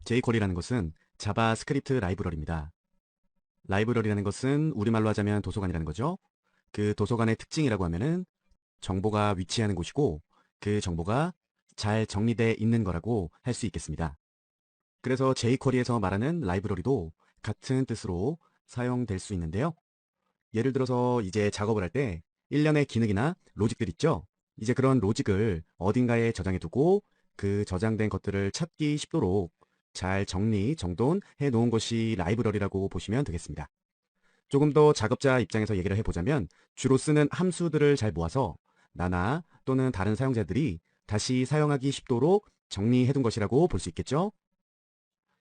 jQuery라는 것은 자바스크립트 라이브러리입니다. 라이브러리라는 것은 우리말로 하자면 도서관이라는 거죠. 그 도서관의 특징이라고 하면은 정보가 위치하는 곳이고 그 정보가 잘 정리되어 있는 거라고 할 수 있겠습니다. 그래서 jQuery에서 말하는 라이브러리도 같은 뜻으로 사용될 수 있는데요. 예를 들어서 이제 작업을 할 때 일련의 기능이나 로직들 있죠? 이제 그런 로직을 어딘가에 저장해 두고 그 저장된 것들을 찾기 쉽도록 잘 정리, 정돈해 놓은 것이 라이브러리라고 보시면 되겠습니다. 조금 더 작업자 입장에서 얘기를 해보자면 주로 쓰는 함수들을 잘 모아서 나나 또는 다른 사용자들이 다시 사용하기 쉽도록 정리해 둔 것이라고 볼 수 있겠죠?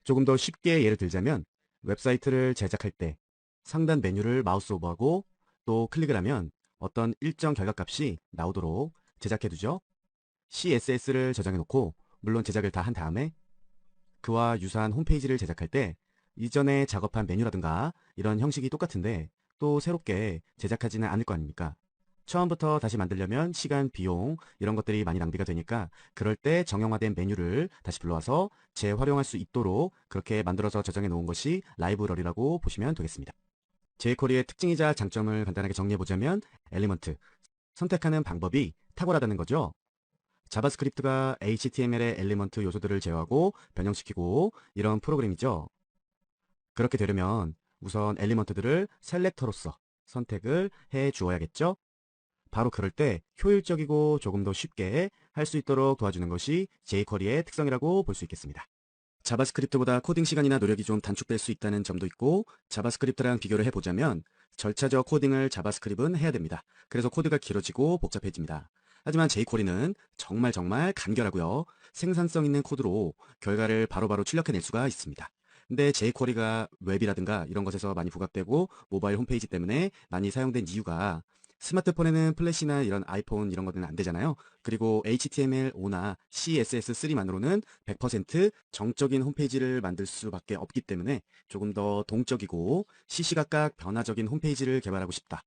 조금 더 쉽게 예를 들자면 웹사이트를 제작할 때 상단 메뉴를 마우스 오버하고 또 클릭을 하면 어떤 일정 결과값이 나오도록 제작해 두죠. CSS를 저장해 놓고 물론 제작을 다 한 다음에 그와 유사한 홈페이지를 제작할 때 이전에 작업한 메뉴라든가 이런 형식이 똑같은데 또 새롭게 제작하지는 않을 거 아닙니까? 처음부터 다시 만들려면 시간, 비용 이런 것들이 많이 낭비가 되니까 그럴 때 정형화된 메뉴를 다시 불러와서 재활용할 수 있도록 그렇게 만들어서 저장해 놓은 것이 라이브러리라고 보시면 되겠습니다. jQuery의 특징이자 장점을 간단하게 정리해 보자면 엘리먼트, 선택하는 방법이 탁월하다는 거죠. 자바스크립트가 HTML의 엘리먼트 요소들을 제어하고 변형시키고 이런 프로그램이죠. 그렇게 되려면 우선 엘리먼트들을 셀렉터로서 선택을 해 주어야겠죠. 바로 그럴 때 효율적이고 조금 더 쉽게 할 수 있도록 도와주는 것이 jQuery의 특성이라고 볼 수 있겠습니다. 자바스크립트보다 코딩 시간이나 노력이 좀 단축될 수 있다는 점도 있고 자바스크립트랑 비교를 해보자면 절차적 코딩을 자바스크립트는 해야 됩니다. 그래서 코드가 길어지고 복잡해집니다. 하지만 jQuery는 정말 간결하고요. 생산성 있는 코드로 결과를 바로바로 출력해낼 수가 있습니다. 근데 jQuery가 웹이라든가 이런 것에서 많이 부각되고 모바일 홈페이지 때문에 많이 사용된 이유가 스마트폰에는 플래시나 이런 아이폰 이런 것들은 안 되잖아요. 그리고 HTML5나 CSS3만으로는 100% 정적인 홈페이지를 만들 수밖에 없기 때문에 조금 더 동적이고 시시각각 변화적인 홈페이지를 개발하고 싶다.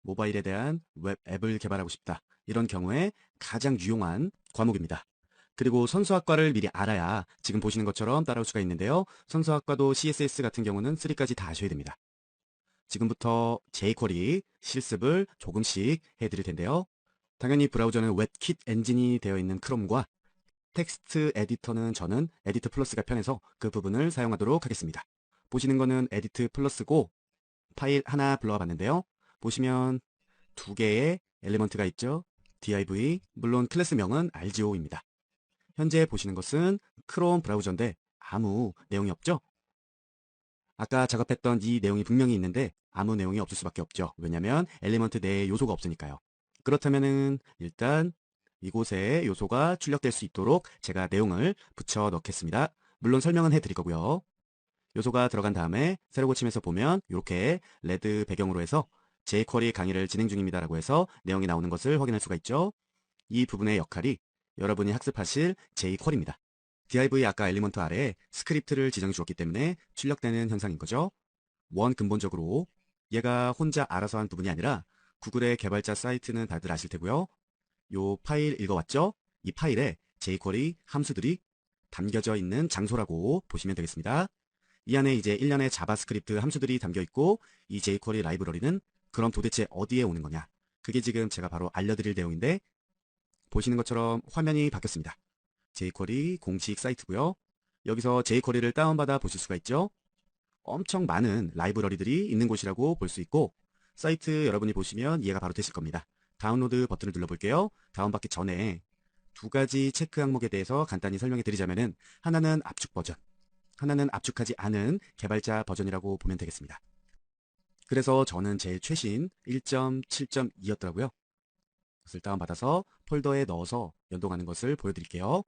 모바일에 대한 웹 앱을 개발하고 싶다. 이런 경우에 가장 유용한 과목입니다. 그리고 선수학과를 미리 알아야 지금 보시는 것처럼 따라올 수가 있는데요. 선수학과도 CSS 같은 경우는 3까지 다 아셔야 됩니다. 지금부터 jQuery 실습을 조금씩 해드릴 텐데요. 당연히 브라우저는 웹킷 엔진이 되어 있는 크롬과 텍스트 에디터는 저는 에디트 플러스가 편해서 그 부분을 사용하도록 하겠습니다. 보시는 거는 에디트 플러스고 파일 하나 불러와 봤는데요. 보시면 두 개의 엘리먼트가 있죠. div, 물론 클래스명은 rgo입니다. 현재 보시는 것은 크롬 브라우저인데 아무 내용이 없죠? 아까 작업했던 이 내용이 분명히 있는데 아무 내용이 없을 수밖에 없죠. 왜냐하면 엘리먼트 내에 요소가 없으니까요. 그렇다면은 일단 이곳에 요소가 출력될 수 있도록 제가 내용을 붙여 넣겠습니다. 물론 설명은 해드릴 거고요. 요소가 들어간 다음에 새로 고침해서 보면 이렇게 레드 배경으로 해서 jQuery 강의를 진행 중입니다라고 해서 내용이 나오는 것을 확인할 수가 있죠. 이 부분의 역할이 여러분이 학습하실 jQuery입니다. div 아까 엘리먼트 아래에 스크립트를 지정해 주었기 때문에 출력되는 현상인 거죠. 근본적으로 얘가 혼자 알아서 한 부분이 아니라 구글의 개발자 사이트는 다들 아실 테고요. 요 파일 읽어왔죠? 이 파일에 jQuery 함수들이 담겨져 있는 장소라고 보시면 되겠습니다. 이 안에 이제 일련의 자바스크립트 함수들이 담겨 있고 이 jQuery 라이브러리는 그럼 도대체 어디에 오는 거냐? 그게 지금 제가 바로 알려드릴 내용인데 보시는 것처럼 화면이 바뀌었습니다. jQuery 공식 사이트고요. 여기서 jQuery를 다운받아 보실 수가 있죠. 엄청 많은 라이브러리들이 있는 곳이라고 볼 수 있고 사이트 여러분이 보시면 이해가 바로 되실 겁니다. 다운로드 버튼을 눌러볼게요. 다운받기 전에 두 가지 체크 항목에 대해서 간단히 설명해 드리자면은 하나는 압축 버전, 하나는 압축하지 않은 개발자 버전이라고 보면 되겠습니다. 그래서 저는 제일 최신 1.7.2였더라고요. 그것을 다운받아서 폴더에 넣어서 연동하는 것을 보여드릴게요.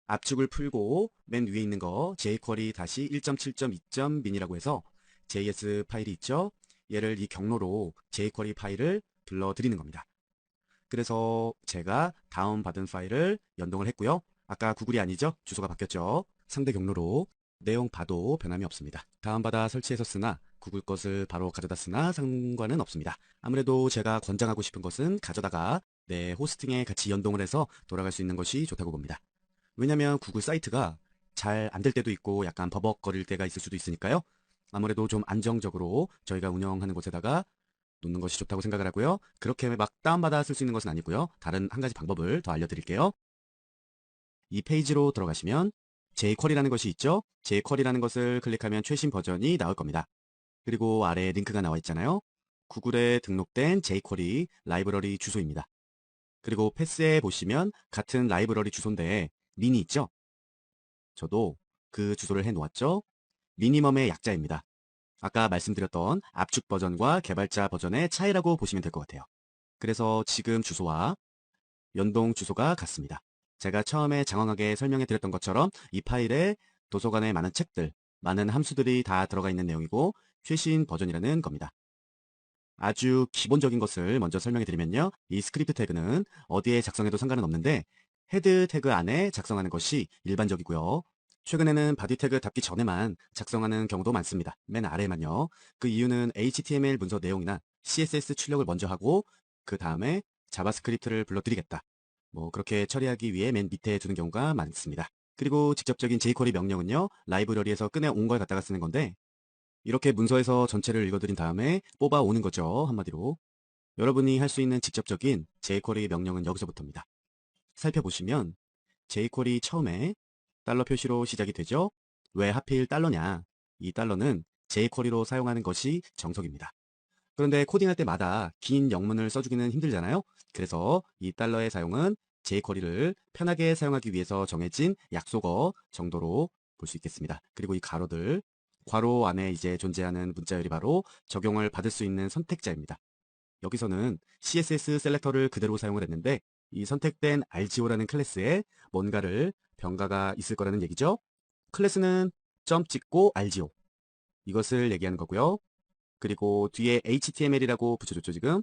압축을 풀고 맨 위에 있는 거 jQuery 다시 1.7.2.min이라고 해서 JS 파일이 있죠. 얘를 이 경로로 jQuery 파일을 불러드리는 겁니다. 그래서 제가 다운받은 파일을 연동을 했고요. 아까 구글이 아니죠? 주소가 바뀌었죠. 상대 경로로 내용 봐도 변함이 없습니다. 다운받아 설치해서 쓰나 구글 것을 바로 가져다 쓰나 상관은 없습니다. 아무래도 제가 권장하고 싶은 것은 가져다가 내 호스팅에 같이 연동을 해서 돌아갈 수 있는 것이 좋다고 봅니다. 왜냐면 구글 사이트가 잘 안 될 때도 있고 약간 버벅거릴 때가 있을 수도 있으니까요. 아무래도 좀 안정적으로 저희가 운영하는 곳에다가 놓는 것이 좋다고 생각을 하고요. 그렇게 막 다운받아 쓸 수 있는 것은 아니고요. 다른 한 가지 방법을 더 알려드릴게요. 이 페이지로 들어가시면 jQuery라는 것이 있죠. jQuery라는 것을 클릭하면 최신 버전이 나올 겁니다. 그리고 아래에 링크가 나와 있잖아요. 구글에 등록된 jQuery 라이브러리 주소입니다. 그리고 패스에 보시면 같은 라이브러리 주소인데 민이 있죠. 저도 그 주소를 해 놓았죠. 미니멈의 약자입니다. 아까 말씀드렸던 압축 버전과 개발자 버전의 차이라고 보시면 될 것 같아요. 그래서 지금 주소와 연동 주소가 같습니다. 제가 처음에 장황하게 설명해 드렸던 것처럼 이 파일에 도서관에 많은 책들, 많은 함수들이 다 들어가 있는 내용이고 최신 버전이라는 겁니다. 아주 기본적인 것을 먼저 설명해 드리면요. 이 스크립트 태그는 어디에 작성해도 상관은 없는데 헤드 태그 안에 작성하는 것이 일반적이고요. 최근에는 바디 태그 닫기 전에만 작성하는 경우도 많습니다. 맨 아래만요. 그 이유는 HTML 문서 내용이나 CSS 출력을 먼저 하고 그 다음에 자바스크립트를 불러드리겠다. 뭐 그렇게 처리하기 위해 맨 밑에 두는 경우가 많습니다. 그리고 직접적인 jQuery 명령은요. 라이브러리에서 꺼내온 걸 갖다가 쓰는 건데 이렇게 문서에서 전체를 읽어드린 다음에 뽑아오는 거죠. 한마디로. 여러분이 할 수 있는 직접적인 jQuery 명령은 여기서부터입니다. 살펴보시면 jQuery 처음에 달러 표시로 시작이 되죠. 왜 하필 달러냐? 이 달러는 jQuery로 사용하는 것이 정석입니다. 그런데 코딩할 때마다 긴 영문을 써주기는 힘들잖아요. 그래서 이 달러의 사용은 jQuery를 편하게 사용하기 위해서 정해진 약속어 정도로 볼 수 있겠습니다. 그리고 이 가로들, 괄호 안에 이제 존재하는 문자열이 바로 적용을 받을 수 있는 선택자입니다. 여기서는 CSS 셀렉터를 그대로 사용을 했는데 이 선택된 RGO라는 클래스에 뭔가를 병가가 있을 거라는 얘기죠. 클래스는 점 찍고 RGO 이것을 얘기하는 거고요. 그리고 뒤에 HTML이라고 붙여줬죠, 지금.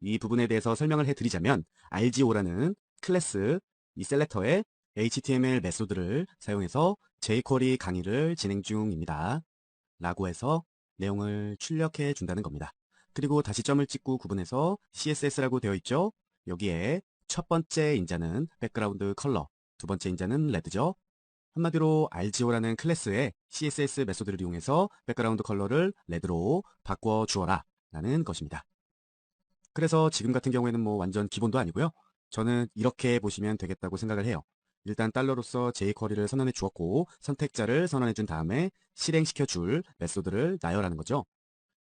이 부분에 대해서 설명을 해드리자면 RGO라는 클래스, 이 셀렉터에 HTML 메소드를 사용해서 jQuery 강의를 진행 중입니다. 라고 해서 내용을 출력해 준다는 겁니다. 그리고 다시 점을 찍고 구분해서 CSS라고 되어 있죠. 여기에 첫 번째 인자는 백그라운드 컬러, 두 번째 인자는 레드죠. 한마디로 RGO라는 클래스의 CSS 메소드를 이용해서 백그라운드 컬러를 레드로 바꿔 주어라 라는 것입니다. 그래서 지금 같은 경우에는 뭐 완전 기본도 아니고요. 저는 이렇게 보시면 되겠다고 생각을 해요. 일단 달러로서 jQuery를 선언해 주었고 선택자를 선언해 준 다음에 실행시켜 줄 메소드를 나열하는 거죠.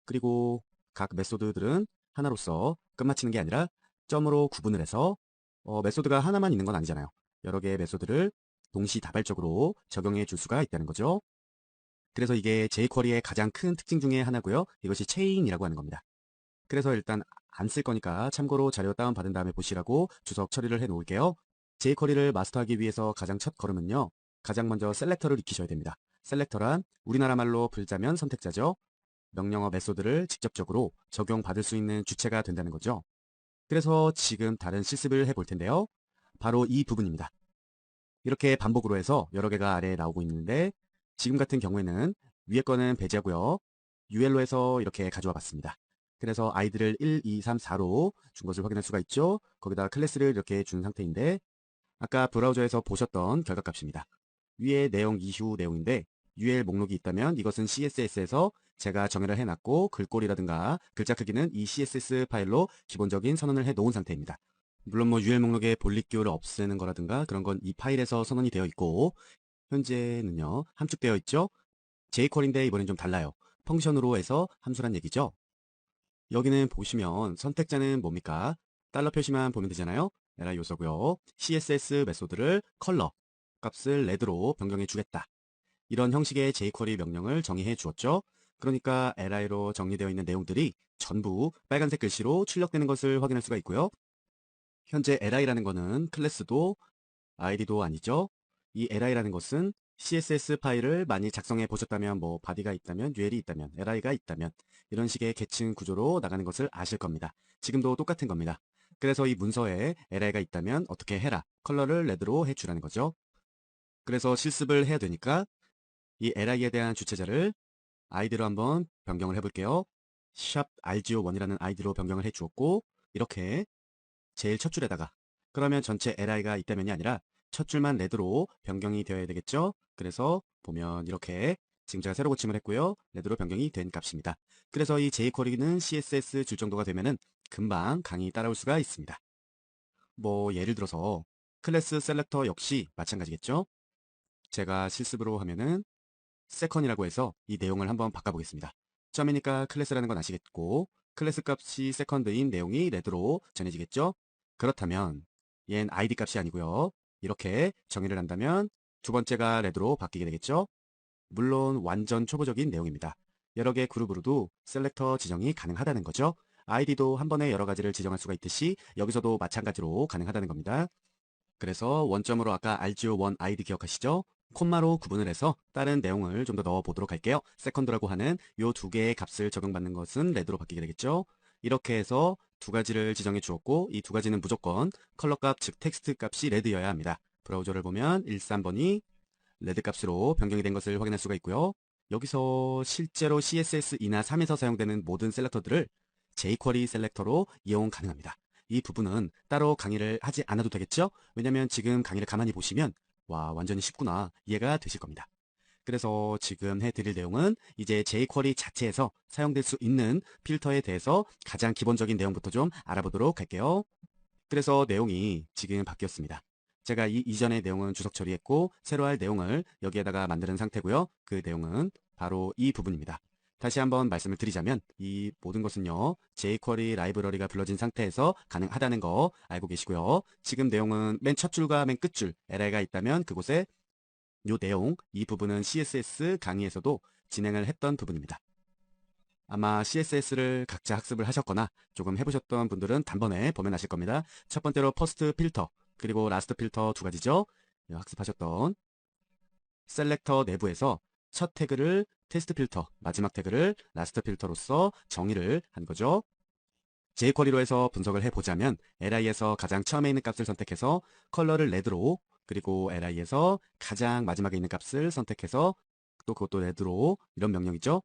그리고 각 메소드들은 하나로서 끝마치는 게 아니라 점으로 구분을 해서 메소드가 하나만 있는 건 아니잖아요. 여러 개의 메소드를 동시다발적으로 적용해 줄 수가 있다는 거죠. 그래서 이게 jQuery의 가장 큰 특징 중에 하나고요. 이것이 체인이라고 하는 겁니다. 그래서 일단 안 쓸 거니까 참고로 자료 다운받은 다음에 보시라고 주석 처리를 해 놓을게요. jQuery를 마스터하기 위해서 가장 첫 걸음은요. 가장 먼저 셀렉터를 익히셔야 됩니다. 셀렉터란 우리나라 말로 불자면 선택자죠. 명령어 메소드를 직접적으로 적용받을 수 있는 주체가 된다는 거죠. 그래서 지금 다른 실습을 해볼 텐데요. 바로 이 부분입니다. 이렇게 반복으로 해서 여러 개가 아래에 나오고 있는데 지금 같은 경우에는 위에 거는 배제하고요. UL로 해서 이렇게 가져와 봤습니다. 그래서 아이들을 1, 2, 3, 4로 준 것을 확인할 수가 있죠. 거기다가 클래스를 이렇게 준 상태인데 아까 브라우저에서 보셨던 결과값입니다. 위에 내용 이후 내용인데 UL 목록이 있다면 이것은 CSS에서 제가 정의를 해놨고 글꼴이라든가 글자 크기는 이 CSS 파일로 기본적인 선언을 해 놓은 상태입니다. 물론 뭐 UL 목록에 볼릿기호를 없애는 거라든가 그런 건 이 파일에서 선언이 되어 있고 현재는요 함축되어 있죠. jQuery인데 이번엔 좀 달라요. 펑션으로 해서 함수란 얘기죠. 여기는 보시면 선택자는 뭡니까? 달러 표시만 보면 되잖아요. li 요소고요. CSS 메소드를 컬러 값을 레드로 변경해 주겠다. 이런 형식의 jQuery 명령을 정의해 주었죠. 그러니까 li로 정리되어 있는 내용들이 전부 빨간색 글씨로 출력되는 것을 확인할 수가 있고요. 현재 li라는 것은 클래스도 id도 아니죠. 이 li라는 것은 CSS 파일을 많이 작성해 보셨다면 뭐 body가 있다면 UL이 있다면 li가 있다면 이런 식의 계층 구조로 나가는 것을 아실 겁니다. 지금도 똑같은 겁니다. 그래서 이 문서에 li가 있다면 어떻게 해라. 컬러를 레드로 해주라는 거죠. 그래서 실습을 해야 되니까 이 li에 대한 주체자를 id로 한번 변경을 해볼게요. 샵 rgo1이라는 id로 변경을 해주었고 이렇게 제일 첫 줄에다가 그러면 전체 li가 있다면이 아니라 첫 줄만 레드로 변경이 되어야 되겠죠? 그래서 보면 이렇게 지금 제가 새로 고침을 했고요. 레드로 변경이 된 값입니다. 그래서 이 jQuery는 CSS 줄 정도가 되면은 금방 강의 따라올 수가 있습니다. 뭐 예를 들어서 클래스 셀렉터 역시 마찬가지겠죠? 제가 실습으로 하면은 세컨이라고 해서 이 내용을 한번 바꿔보겠습니다. 점이니까 클래스라는 건 아시겠고 클래스 값이 세컨드인 내용이 레드로 전해지겠죠? 그렇다면 얘는 id 값이 아니고요. 이렇게 정의를 한다면 두 번째가 레드로 바뀌게 되겠죠? 물론 완전 초보적인 내용입니다. 여러 개 그룹으로도 셀렉터 지정이 가능하다는 거죠. id도 한 번에 여러 가지를 지정할 수가 있듯이 여기서도 마찬가지로 가능하다는 겁니다. 그래서 원점으로 아까 argv1 id 기억하시죠? 콤마로 구분을 해서 다른 내용을 좀 더 넣어 보도록 할게요. 세컨드라고 하는 요 두 개의 값을 적용받는 것은 레드로 바뀌게 되겠죠. 이렇게 해서 두 가지를 지정해 주었고 이 두 가지는 무조건 컬러 값, 즉 텍스트 값이 레드여야 합니다. 브라우저를 보면 13번이 레드 값으로 변경이 된 것을 확인할 수가 있고요. 여기서 실제로 CSS2나 3에서 사용되는 모든 셀렉터들을 jQuery 셀렉터로 이용 가능합니다. 이 부분은 따로 강의를 하지 않아도 되겠죠? 왜냐면 지금 강의를 가만히 보시면 와 완전히 쉽구나 이해가 되실 겁니다. 그래서 지금 해드릴 내용은 이제 jQuery 자체에서 사용될 수 있는 필터에 대해서 가장 기본적인 내용부터 좀 알아보도록 할게요. 그래서 내용이 지금 바뀌었습니다. 제가 이 이전의 내용은 주석 처리했고 새로 할 내용을 여기에다가 만드는 상태고요. 그 내용은 바로 이 부분입니다. 다시 한번 말씀을 드리자면 이 모든 것은요. jQuery 라이브러리가 불러진 상태에서 가능하다는 거 알고 계시고요. 지금 내용은 맨 첫 줄과 맨 끝줄 LI가 있다면 그곳에 이 내용, 이 부분은 CSS 강의에서도 진행을 했던 부분입니다. 아마 CSS를 각자 학습을 하셨거나 조금 해보셨던 분들은 단번에 보면 아실 겁니다. 첫 번째로 퍼스트 필터, 그리고 라스트 필터 두 가지죠. 학습하셨던 셀렉터 내부에서 첫 태그를 테스트 필터, 마지막 태그를 라스트 필터로서 정의를 한 거죠. jQuery로 해서 분석을 해보자면 li에서 가장 처음에 있는 값을 선택해서 컬러를 레드로, 그리고 li에서 가장 마지막에 있는 값을 선택해서 또 그것도 레드로, 이런 명령이죠.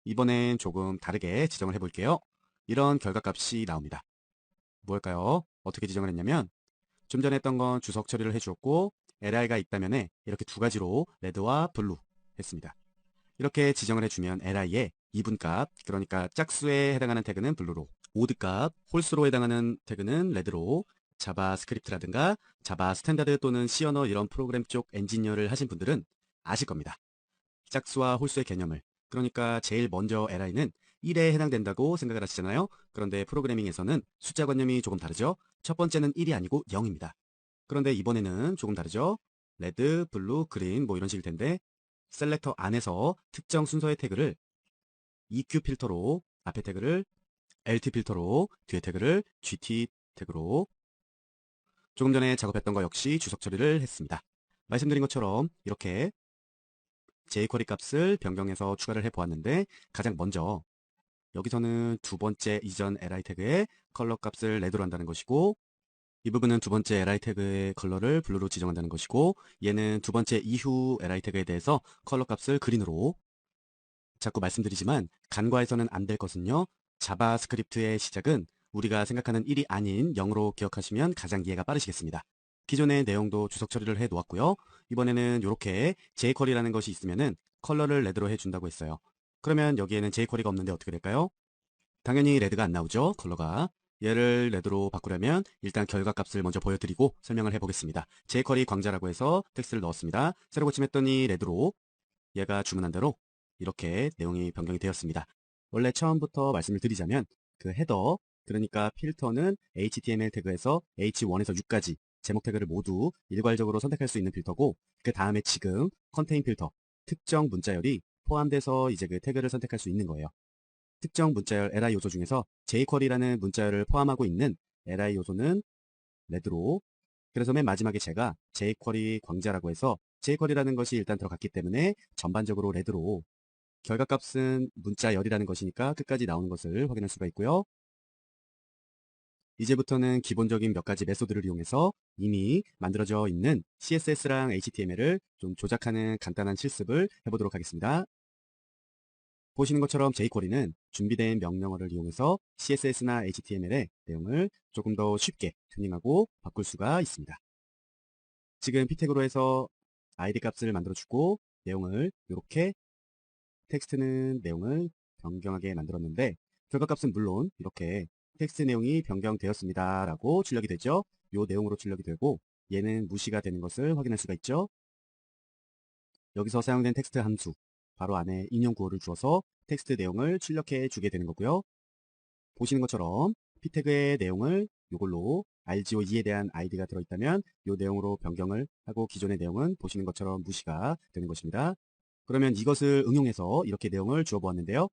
이번엔 조금 다르게 지정을 해볼게요. 이런 결과값이 나옵니다. 뭘까요? 어떻게 지정을 했냐면 좀 전에 했던 건 주석 처리를 해주었고 li가 있다면 이렇게 두 가지로 레드와 블루 했습니다. 이렇게 지정을 해주면 li의 이분값, 그러니까 짝수에 해당하는 태그는 블루로, 오드값, 홀수로 해당하는 태그는 레드로, 자바스크립트라든가 자바 스탠다드 또는 C 언어 이런 프로그램 쪽 엔지니어를 하신 분들은 아실 겁니다. 짝수와 홀수의 개념을. 그러니까 제일 먼저 li는 1에 해당된다고 생각을 하시잖아요. 그런데 프로그래밍에서는 숫자관념이 조금 다르죠. 첫 번째는 1이 아니고 0입니다. 그런데 이번에는 조금 다르죠. 레드, 블루, 그린 뭐 이런 식일 텐데 셀렉터 안에서 특정 순서의 태그를 EQ 필터로 앞에 태그를 LT 필터로 뒤에 태그를 GT 태그로 조금 전에 작업했던 거 역시 주석 처리를 했습니다. 말씀드린 것처럼 이렇게 jQuery 값을 변경해서 추가를 해보았는데 가장 먼저 여기서는 두 번째 이전 li 태그의 컬러 값을 레드로 한다는 것이고 이 부분은 두 번째 li 태그의 컬러를 블루로 지정한다는 것이고 얘는 두 번째 이후 li 태그에 대해서 컬러 값을 그린으로 자꾸 말씀드리지만 간과해서는 안 될 것은요. 자바스크립트의 시작은 우리가 생각하는 1이 아닌 0으로 기억하시면 가장 이해가 빠르시겠습니다. 기존의 내용도 주석 처리를 해 놓았고요. 이번에는 이렇게 jQuery라는 것이 있으면은 컬러를 레드로 해준다고 했어요. 그러면 여기에는 jQuery가 없는데 어떻게 될까요? 당연히 레드가 안 나오죠. 컬러가. 얘를 레드로 바꾸려면 일단 결과값을 먼저 보여드리고 설명을 해보겠습니다. jQuery 광자라고 해서 텍스트를 넣었습니다. 새로 고침했더니 레드로 얘가 주문한 대로 이렇게 내용이 변경이 되었습니다. 원래 처음부터 말씀을 드리자면 그 헤더, 그러니까 필터는 HTML 태그에서 H1에서 6까지 제목 태그를 모두 일괄적으로 선택할 수 있는 필터고 그 다음에 지금 컨테인 필터, 특정 문자열이 포함돼서 이제 그 태그를 선택할 수 있는 거예요. 특정 문자열 li 요소 중에서 jQuery라는 문자열을 포함하고 있는 li 요소는 레드로, 그래서 맨 마지막에 제가 jQuery 광자라고 해서 jQuery라는 것이 일단 들어갔기 때문에 전반적으로 레드로, 결과값은 문자열이라는 것이니까 끝까지 나오는 것을 확인할 수가 있고요. 이제부터는 기본적인 몇 가지 메소드를 이용해서 이미 만들어져 있는 CSS랑 HTML을 좀 조작하는 간단한 실습을 해보도록 하겠습니다. 보시는 것처럼 jQuery는 준비된 명령어를 이용해서 CSS나 HTML의 내용을 조금 더 쉽게 튜닝하고 바꿀 수가 있습니다. 지금 p택으로 해서 id 값을 만들어주고 내용을 이렇게 텍스트는 내용을 변경하게 만들었는데 결과값은 물론 이렇게 텍스트 내용이 변경되었습니다 라고 출력이 되죠. 이 내용으로 출력이 되고 얘는 무시가 되는 것을 확인할 수가 있죠. 여기서 사용된 텍스트 함수 바로 안에 인용 구호를 주어서 텍스트 내용을 출력해 주게 되는 거고요. 보시는 것처럼 p태그의 내용을 이걸로 RGO2에 대한 id가 들어있다면 이 내용으로 변경을 하고 기존의 내용은 보시는 것처럼 무시가 되는 것입니다. 그러면 이것을 응용해서 이렇게 내용을 주어 보았는데요.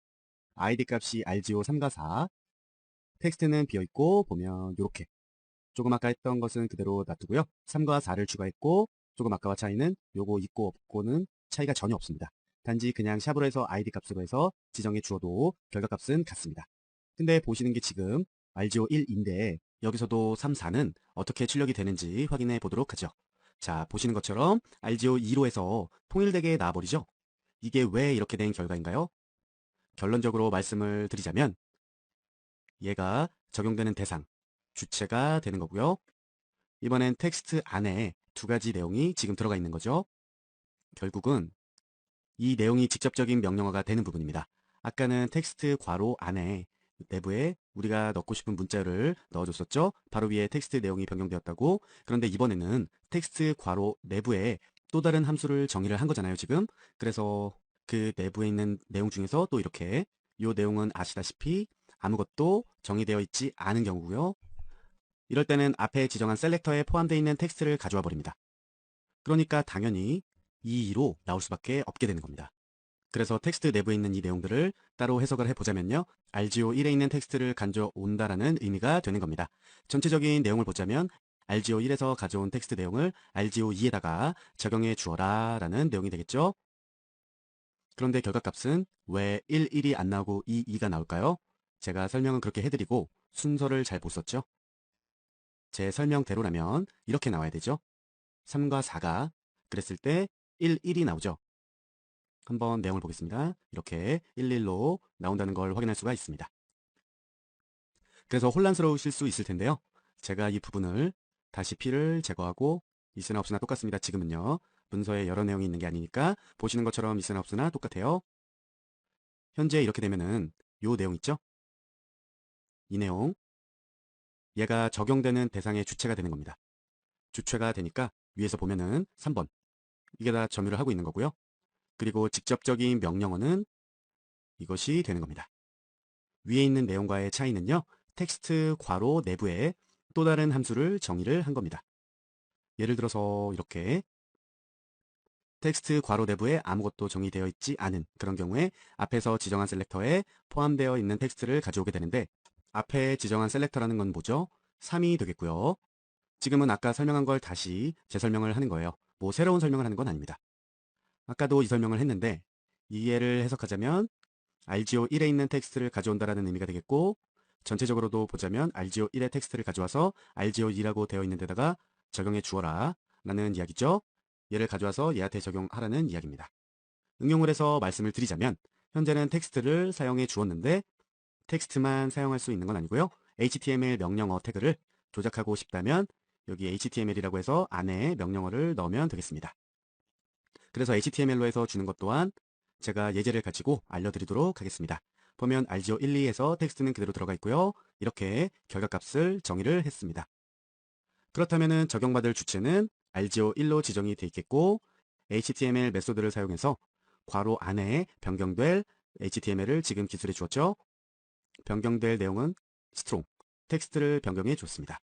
id 값이 RGO3과 4, 텍스트는 비어있고 보면 이렇게 조금 아까 했던 것은 그대로 놔두고요. 3과 4를 추가했고 조금 아까와 차이는 요거 있고 없고는 차이가 전혀 없습니다. 단지 그냥 샵으로 해서 id 값으로 해서 지정해 주어도 결과값은 같습니다. 근데 보시는 게 지금 RGO1인데 여기서도 3, 4는 어떻게 출력이 되는지 확인해 보도록 하죠. 자, 보시는 것처럼 RGO2로 해서 통일되게 나와버리죠. 이게 왜 이렇게 된 결과인가요? 결론적으로 말씀을 드리자면 얘가 적용되는 대상, 주체가 되는 거고요. 이번엔 텍스트 안에 두 가지 내용이 지금 들어가 있는 거죠. 결국은 이 내용이 직접적인 명령어가 되는 부분입니다. 아까는 텍스트 괄호 안에 내부에 우리가 넣고 싶은 문자를 넣어줬었죠. 바로 위에 텍스트 내용이 변경되었다고. 그런데 이번에는 텍스트 괄호 내부에 또 다른 함수를 정의를 한 거잖아요, 지금. 그래서 그 내부에 있는 내용 중에서 또 이렇게 이 내용은 아시다시피 아무것도 정의되어 있지 않은 경우고요. 이럴 때는 앞에 지정한 셀렉터에 포함되어 있는 텍스트를 가져와 버립니다. 그러니까 당연히 이 2로 나올 수밖에 없게 되는 겁니다. 그래서 텍스트 내부에 있는 이 내용들을 따로 해석을 해보자면요. RGO1에 있는 텍스트를 가져온다라는 의미가 되는 겁니다. 전체적인 내용을 보자면 RGO1에서 가져온 텍스트 내용을 RGO2에다가 적용해 주어라 라는 내용이 되겠죠. 그런데 결과값은 왜 1, 1이 안 나오고 2, 2가 나올까요? 제가 설명은 그렇게 해드리고 순서를 잘 못 썼죠. 제 설명대로라면 이렇게 나와야 되죠. 3과 4가 그랬을 때 1, 1이 나오죠. 한번 내용을 보겠습니다. 이렇게 1, 1로 나온다는 걸 확인할 수가 있습니다. 그래서 혼란스러우실 수 있을 텐데요. 제가 이 부분을 다시 P를 제거하고 있으나 없으나 똑같습니다. 지금은요. 문서에 여러 내용이 있는 게 아니니까 보시는 것처럼 있으나 없으나 똑같아요. 현재 이렇게 되면은 요 내용 있죠? 이 내용 얘가 적용되는 대상의 주체가 되는 겁니다. 주체가 되니까 위에서 보면은 3번 이게 다 점유를 하고 있는 거고요. 그리고 직접적인 명령어는 이것이 되는 겁니다. 위에 있는 내용과의 차이는요. 텍스트 괄호 내부에 또 다른 함수를 정의를 한 겁니다. 예를 들어서 이렇게 텍스트 괄호 내부에 아무것도 정의되어 있지 않은 그런 경우에 앞에서 지정한 셀렉터에 포함되어 있는 텍스트를 가져오게 되는데 앞에 지정한 셀렉터라는 건 뭐죠? 3이 되겠고요. 지금은 아까 설명한 걸 다시 재설명을 하는 거예요. 뭐 새로운 설명을 하는 건 아닙니다. 아까도 이 설명을 했는데 이해를 해석하자면 RGO1에 있는 텍스트를 가져온다라는 의미가 되겠고 전체적으로도 보자면 RGO1의 텍스트를 가져와서 RGO2라고 되어 있는 데다가 적용해 주어라 라는 이야기죠. 얘를 가져와서 얘한테 적용하라는 이야기입니다. 응용을 해서 말씀을 드리자면 현재는 텍스트를 사용해 주었는데 텍스트만 사용할 수 있는 건 아니고요. HTML 명령어 태그를 조작하고 싶다면 여기 HTML이라고 해서 안에 명령어를 넣으면 되겠습니다. 그래서 HTML로 해서 주는 것 또한 제가 예제를 가지고 알려드리도록 하겠습니다. 보면 RGO 1, 2에서 텍스트는 그대로 들어가 있고요. 이렇게 결과값을 정의를 했습니다. 그렇다면 적용받을 주체는 RGO 1로 지정이 되어 있겠고 HTML 메소드를 사용해서 괄호 안에 변경될 HTML을 지금 기술해 주었죠. 변경될 내용은 스트롱, 텍스트를 변경해 줬습니다.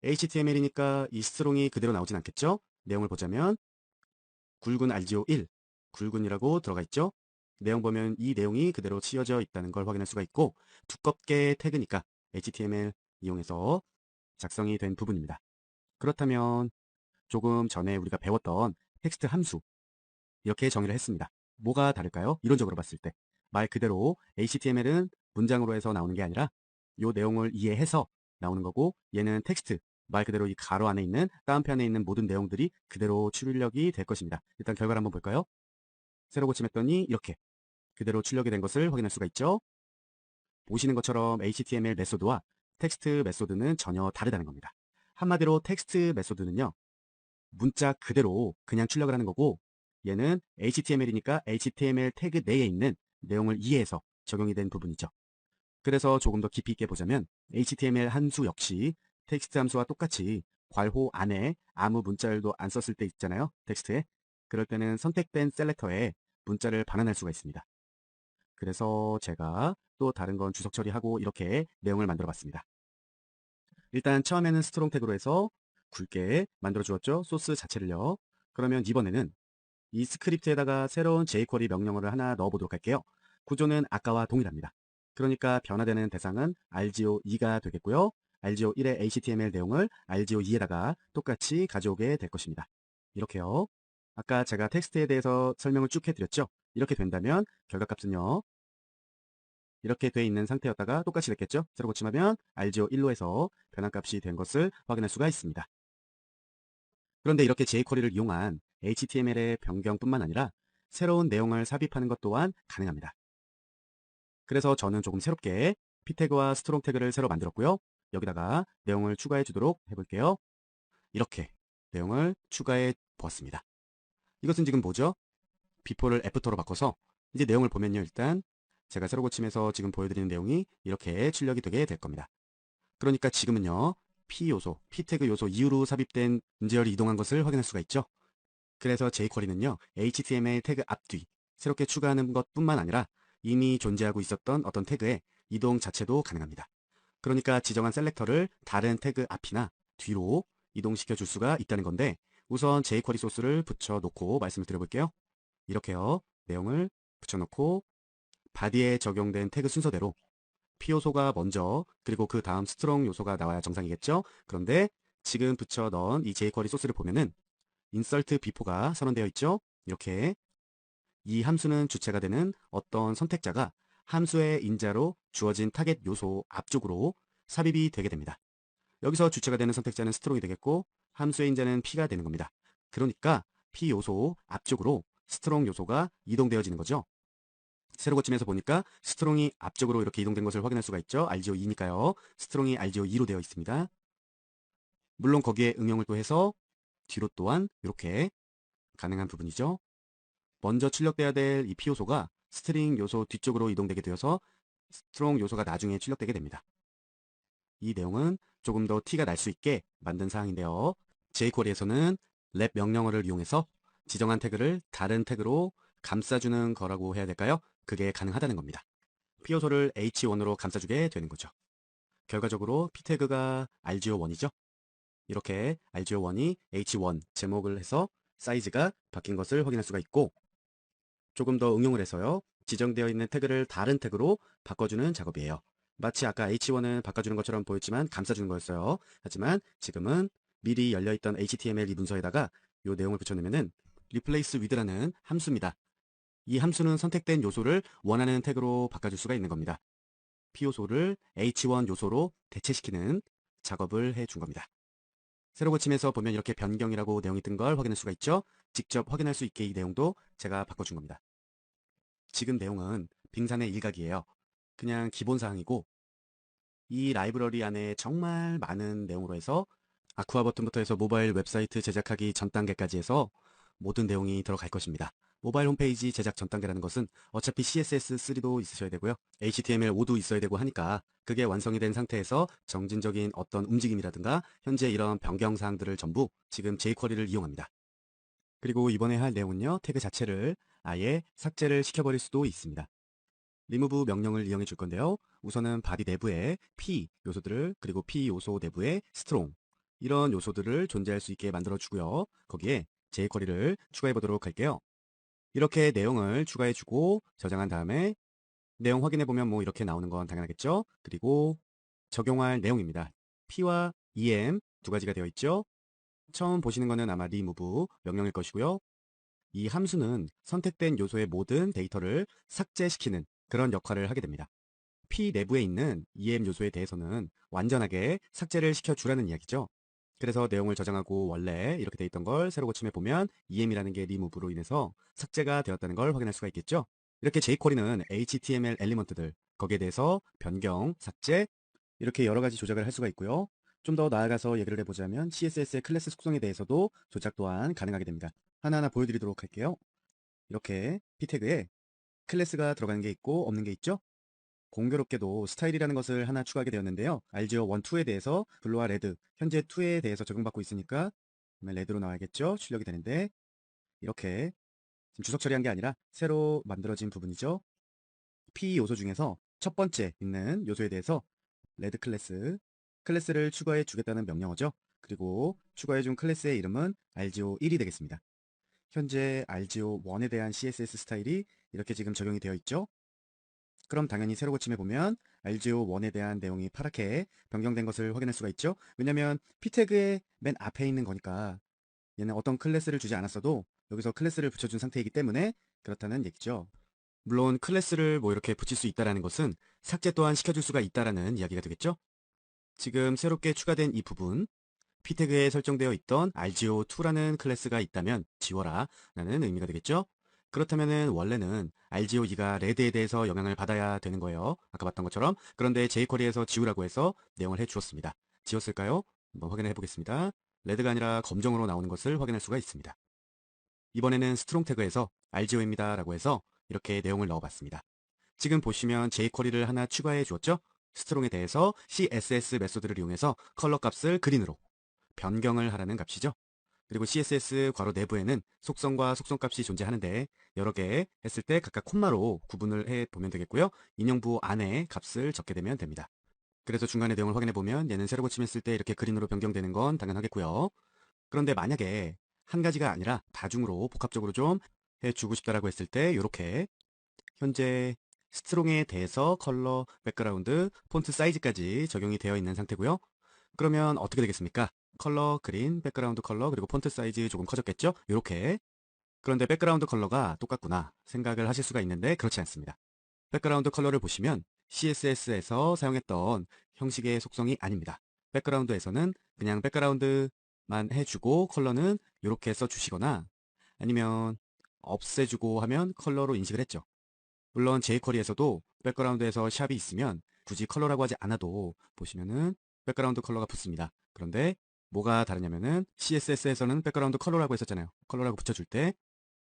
HTML이니까 이 스트롱이 그대로 나오진 않겠죠? 내용을 보자면 굵은 RGO 1, 굵은이라고 들어가 있죠. 내용 보면 이 내용이 그대로 씌워져 있다는 걸 확인할 수가 있고 두껍게 태그니까 HTML 이용해서 작성이 된 부분입니다. 그렇다면 조금 전에 우리가 배웠던 텍스트 함수 이렇게 정의를 했습니다. 뭐가 다를까요? 이론적으로 봤을 때 말 그대로 HTML은 문장으로 해서 나오는 게 아니라 이 내용을 이해해서 나오는 거고 얘는 텍스트 말 그대로 이 가로 안에 있는 다운편에 있는 모든 내용들이 그대로 출력이 될 것입니다. 일단 결과를 한번 볼까요? 새로 고침했더니 이렇게 그대로 출력이 된 것을 확인할 수가 있죠. 보시는 것처럼 HTML 메소드와 텍스트 메소드는 전혀 다르다는 겁니다. 한마디로 텍스트 메소드는요. 문자 그대로 그냥 출력을 하는 거고, 얘는 HTML이니까 HTML 태그 내에 있는 내용을 이해해서 적용이 된 부분이죠. 그래서 조금 더 깊이 있게 보자면 HTML 함수 역시 텍스트 함수와 똑같이 괄호 안에 아무 문자열도 안 썼을 때 있잖아요. 텍스트에. 그럴 때는 선택된 셀렉터에 문자를 반환할 수가 있습니다. 그래서 제가 또 다른 건 주석 처리하고 이렇게 내용을 만들어 봤습니다. 일단 처음에는 스트롱 태그로 해서 굵게 만들어 주었죠. 소스 자체를요. 그러면 이번에는 이 스크립트에다가 새로운 jQuery 명령어를 하나 넣어 보도록 할게요. 구조는 아까와 동일합니다. 그러니까 변화되는 대상은 argeo2가 되겠고요. argeo1의 HTML 내용을 argeo2에다가 똑같이 가져오게 될 것입니다. 이렇게요. 아까 제가 텍스트에 대해서 설명을 쭉 해드렸죠. 이렇게 된다면 결과값은요. 이렇게 돼 있는 상태였다가 똑같이 됐겠죠. 새로 고침하면 argeo1로 해서 변환값이 된 것을 확인할 수가 있습니다. 그런데 이렇게 jQuery를 이용한 HTML의 변경뿐만 아니라 새로운 내용을 삽입하는 것 또한 가능합니다. 그래서 저는 조금 새롭게 p 태그와 스트롱 태그를 새로 만들었고요. 여기다가 내용을 추가해 주도록 해볼게요. 이렇게 내용을 추가해 보았습니다. 이것은 지금 뭐죠? before를 after로 바꿔서 이제 내용을 보면요. 일단 제가 새로 고침해서 지금 보여드리는 내용이 이렇게 출력이 되게 될 겁니다. 그러니까 지금은요. p 요소, p 태그 요소 이후로 삽입된 문제열이 이동한 것을 확인할 수가 있죠. 그래서 jQuery는요. HTML 태그 앞뒤 새롭게 추가하는 것뿐만 아니라 이미 존재하고 있었던 어떤 태그의 이동 자체도 가능합니다. 그러니까 지정한 셀렉터를 다른 태그 앞이나 뒤로 이동시켜 줄 수가 있다는 건데 우선 jQuery 소스를 붙여놓고 말씀을 드려볼게요. 이렇게요. 내용을 붙여놓고 바디에 적용된 태그 순서대로 P 요소가 먼저 그리고 그 다음 스트롱 요소가 나와야 정상이겠죠. 그런데 지금 붙여 넣은 이 jQuery 소스를 보면은 insert before가 선언되어 있죠. 이렇게 이 함수는 주체가 되는 어떤 선택자가 함수의 인자로 주어진 타겟 요소 앞쪽으로 삽입이 되게 됩니다. 여기서 주체가 되는 선택자는 스트롱이 되겠고 함수의 인자는 P가 되는 겁니다. 그러니까 P 요소 앞쪽으로 스트롱 요소가 이동되어지는 거죠. 새로 고침해서 보니까 스트롱이 앞쪽으로 이렇게 이동된 것을 확인할 수가 있죠. argeo2니까요. 스트롱이 argeo2로 되어 있습니다. 물론 거기에 응용을 또 해서 뒤로 또한 이렇게 가능한 부분이죠. 먼저 출력돼야 될 이 P 요소가 스트링 요소 뒤쪽으로 이동되게 되어서 스트롱 요소가 나중에 출력되게 됩니다. 이 내용은 조금 더 티가 날 수 있게 만든 사항인데요. jQuery에서는 랩 명령어를 이용해서 지정한 태그를 다른 태그로 감싸주는 거라고 해야 될까요? 그게 가능하다는 겁니다. P 요소를 H1으로 감싸주게 되는 거죠. 결과적으로 P 태그가 argeo1이죠. 이렇게 argeo1이 H1 제목을 해서 사이즈가 바뀐 것을 확인할 수가 있고 조금 더 응용을 해서요. 지정되어 있는 태그를 다른 태그로 바꿔주는 작업이에요. 마치 아까 H1은 바꿔주는 것처럼 보였지만 감싸주는 거였어요. 하지만 지금은 미리 열려있던 HTML 이 문서에다가 이 내용을 붙여넣으면 replace with라는 함수입니다. 이 함수는 선택된 요소를 원하는 태그로 바꿔줄 수가 있는 겁니다. P 요소를 H1 요소로 대체시키는 작업을 해준 겁니다. 새로 고침에서 보면 이렇게 변경이라고 내용이 뜬 걸 확인할 수가 있죠. 직접 확인할 수 있게 이 내용도 제가 바꿔준 겁니다. 지금 내용은 빙산의 일각이에요. 그냥 기본사항이고 이 라이브러리 안에 정말 많은 내용으로 해서 아쿠아 버튼부터 해서 모바일 웹사이트 제작하기 전 단계까지 해서 모든 내용이 들어갈 것입니다. 모바일 홈페이지 제작 전 단계라는 것은 어차피 CSS3도 있으셔야 되고요. HTML5도 있어야 되고 하니까 그게 완성이 된 상태에서 정진적인 어떤 움직임이라든가 현재 이런 변경사항들을 전부 지금 jQuery를 이용합니다. 그리고 이번에 할 내용은요. 태그 자체를 아예 삭제를 시켜버릴 수도 있습니다. remove 명령을 이용해 줄 건데요. 우선은 바디 내부에 P 요소들을 그리고 P 요소 내부에 strong 이런 요소들을 존재할 수 있게 만들어 주고요. 거기에 jQuery를 추가해 보도록 할게요. 이렇게 내용을 추가해 주고 저장한 다음에 내용 확인해 보면 뭐 이렇게 나오는 건 당연하겠죠. 그리고 적용할 내용입니다. P와 EM 두 가지가 되어 있죠. 처음 보시는 거는 아마 remove 명령일 것이고요. 이 함수는 선택된 요소의 모든 데이터를 삭제시키는 그런 역할을 하게 됩니다. P 내부에 있는 EM 요소에 대해서는 완전하게 삭제를 시켜주라는 이야기죠. 그래서 내용을 저장하고 원래 이렇게 돼 있던 걸 새로 고침해 보면 EM이라는 게 remove로 인해서 삭제가 되었다는 걸 확인할 수가 있겠죠. 이렇게 jQuery는 HTML 엘리먼트들 거기에 대해서 변경, 삭제 이렇게 여러 가지 조작을 할 수가 있고요. 좀 더 나아가서 얘기를 해보자면 CSS의 클래스 속성에 대해서도 조작 또한 가능하게 됩니다. 하나하나 보여드리도록 할게요. 이렇게 p 태그에 클래스가 들어가는 게 있고 없는 게 있죠? 공교롭게도 스타일이라는 것을 하나 추가하게 되었는데요. 알지오 1, 2에 대해서 블루와 레드, 현재 2에 대해서 적용받고 있으니까 그러면 레드로 나와야겠죠? 출력이 되는데 이렇게 지금 주석 처리한 게 아니라 새로 만들어진 부분이죠. P 요소 중에서 첫 번째 있는 요소에 대해서 레드 클래스를 추가해 주겠다는 명령어죠. 그리고 추가해 준 클래스의 이름은 RGO1이 되겠습니다. 현재 RGO1에 대한 CSS 스타일이 이렇게 지금 적용이 되어 있죠. 그럼 당연히 새로 고침해 보면 RGO1에 대한 내용이 파랗게 변경된 것을 확인할 수가 있죠. 왜냐면 P 태그의 맨 앞에 있는 거니까 얘는 어떤 클래스를 주지 않았어도 여기서 클래스를 붙여준 상태이기 때문에 그렇다는 얘기죠. 물론 클래스를 뭐 이렇게 붙일 수 있다는 것은 삭제 또한 시켜줄 수가 있다는 이야기가 되겠죠. 지금 새롭게 추가된 이 부분 p 태그에 설정되어 있던 RGO2라는 클래스가 있다면 지워라 라는 의미가 되겠죠. 그렇다면 원래는 RGO2가 레드에 대해서 영향을 받아야 되는 거예요. 아까 봤던 것처럼. 그런데 jQuery에서 지우라고 해서 내용을 해주었습니다. 지웠을까요? 한번 확인해 보겠습니다. 레드가 아니라 검정으로 나오는 것을 확인할 수가 있습니다. 이번에는 스트롱 태그에서 RGO입니다 라고 해서 이렇게 내용을 넣어봤습니다. 지금 보시면 jQuery를 하나 추가해 주었죠? 스트롱에 대해서 CSS 메소드를 이용해서 컬러 값을 그린으로 변경을 하라는 값이죠. 그리고 CSS 괄호 내부에는 속성과 속성값이 존재하는데 여러 개 했을 때 각각 콤마로 구분을 해 보면 되겠고요. 인용부 안에 값을 적게 되면 됩니다. 그래서 중간에 내용을 확인해 보면 얘는 새로 고침했을 때 이렇게 그린으로 변경되는 건 당연하겠고요. 그런데 만약에 한 가지가 아니라 다중으로 복합적으로 좀 해주고 싶다라고 했을 때 이렇게 현재 스트롱에 대해서 컬러, 백그라운드, 폰트 사이즈까지 적용이 되어 있는 상태고요. 그러면 어떻게 되겠습니까? 컬러, 그린, 백그라운드 컬러, 그리고 폰트 사이즈 조금 커졌겠죠? 이렇게. 그런데 백그라운드 컬러가 똑같구나 생각을 하실 수가 있는데 그렇지 않습니다. 백그라운드 컬러를 보시면 CSS에서 사용했던 형식의 속성이 아닙니다. 백그라운드에서는 그냥 백그라운드만 해주고 컬러는 이렇게 써주시거나 아니면 없애주고 하면 컬러로 인식을 했죠. 물론 jQuery에서도 백그라운드에서 샵이 있으면 굳이 컬러라고 하지 않아도 보시면은 백그라운드 컬러가 붙습니다. 그런데 뭐가 다르냐면은 CSS에서는 백그라운드 컬러라고 했었잖아요. 컬러라고 붙여줄 때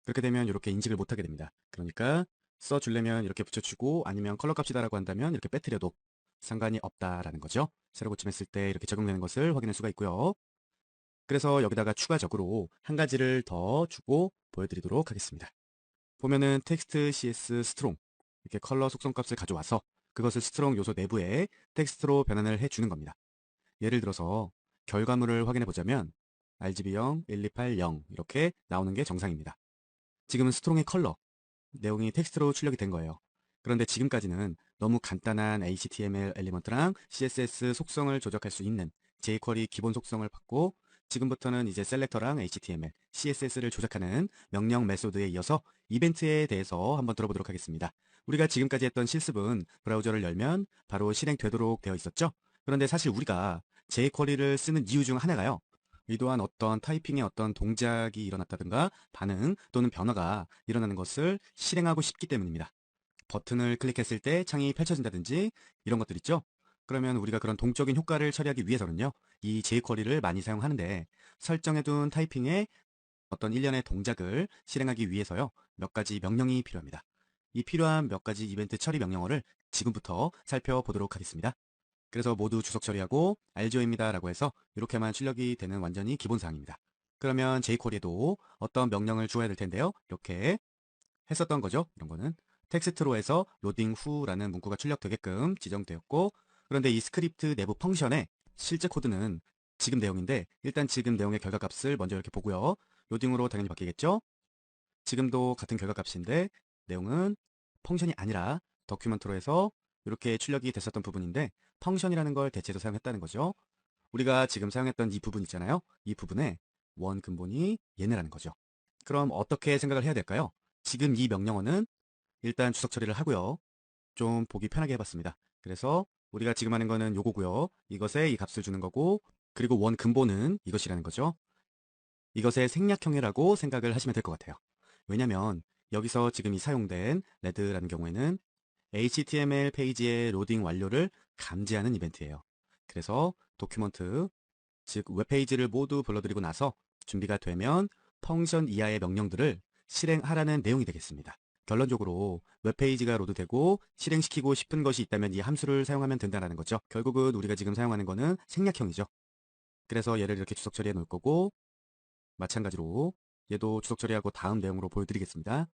그렇게 되면 이렇게 인식을 못하게 됩니다. 그러니까 써주려면 이렇게 붙여주고 아니면 컬러 값이다라고 한다면 이렇게 빼뜨려도 상관이 없다라는 거죠. 새로 고침했을 때 이렇게 적용되는 것을 확인할 수가 있고요. 그래서 여기다가 추가적으로 한 가지를 더 주고 보여드리도록 하겠습니다. 보면은 텍스트 CS 스트롱 이렇게 컬러 속성 값을 가져와서 그것을 스트롱 요소 내부에 텍스트로 변환을 해주는 겁니다. 예를 들어서 결과물을 확인해 보자면 RGB0, 1280 이렇게 나오는 게 정상입니다. 지금은 스트롱의 컬러, 내용이 텍스트로 출력이 된 거예요. 그런데 지금까지는 너무 간단한 HTML 엘리먼트랑 CSS 속성을 조작할 수 있는 jQuery 기본 속성을 받고 지금부터는 이제 셀렉터랑 HTML, CSS를 조작하는 명령 메소드에 이어서 이벤트에 대해서 한번 들어보도록 하겠습니다. 우리가 지금까지 했던 실습은 브라우저를 열면 바로 실행되도록 되어 있었죠. 그런데 사실 우리가 jQuery를 쓰는 이유 중 하나가요. 의도한 어떤 타이핑의 어떤 동작이 일어났다든가 반응 또는 변화가 일어나는 것을 실행하고 싶기 때문입니다. 버튼을 클릭했을 때 창이 펼쳐진다든지 이런 것들 있죠? 그러면 우리가 그런 동적인 효과를 처리하기 위해서는요. 이 jQuery를 많이 사용하는데 설정해둔 타이핑의 어떤 일련의 동작을 실행하기 위해서요. 몇 가지 명령이 필요합니다. 이 필요한 몇 가지 이벤트 처리 명령어를 지금부터 살펴보도록 하겠습니다. 그래서 모두 주석 처리하고 RGO입니다 라고 해서 이렇게만 출력이 되는 완전히 기본 사항입니다. 그러면 jQuery에도 어떤 명령을 주어야 될 텐데요. 이렇게 했었던 거죠. 이런 거는 텍스트로 해서 로딩 후라는 문구가 출력되게끔 지정되었고 그런데 이 스크립트 내부 펑션의 실제 코드는 지금 내용인데 일단 지금 내용의 결과값을 먼저 이렇게 보고요. 로딩으로 당연히 바뀌겠죠. 지금도 같은 결과값인데 내용은 펑션이 아니라 더큐먼트로 해서 이렇게 출력이 됐었던 부분인데 펑션이라는 걸 대체로 사용했다는 거죠. 우리가 지금 사용했던 이 부분 있잖아요. 이 부분의 원 근본이 얘네라는 거죠. 그럼 어떻게 생각을 해야 될까요? 지금 이 명령어는 일단 주석 처리를 하고요. 좀 보기 편하게 해봤습니다. 그래서 우리가 지금 하는 거는 요거고요. 이것에 이 값을 주는 거고 그리고 원 근본은 이것이라는 거죠. 이것의 생략형이라고 생각을 하시면 될 것 같아요. 왜냐면 여기서 지금 이 사용된 레드라는 경우에는 HTML 페이지의 로딩 완료를 감지하는 이벤트예요. 그래서 도큐먼트, 즉 웹페이지를 모두 불러들이고 나서 준비가 되면 펑션 이하의 명령들을 실행하라는 내용이 되겠습니다. 결론적으로 웹페이지가 로드되고 실행시키고 싶은 것이 있다면 이 함수를 사용하면 된다는 거죠. 결국은 우리가 지금 사용하는 거는 생략형이죠. 그래서 얘를 이렇게 주석 처리해 놓을 거고, 마찬가지로 얘도 주석 처리하고 다음 내용으로 보여드리겠습니다.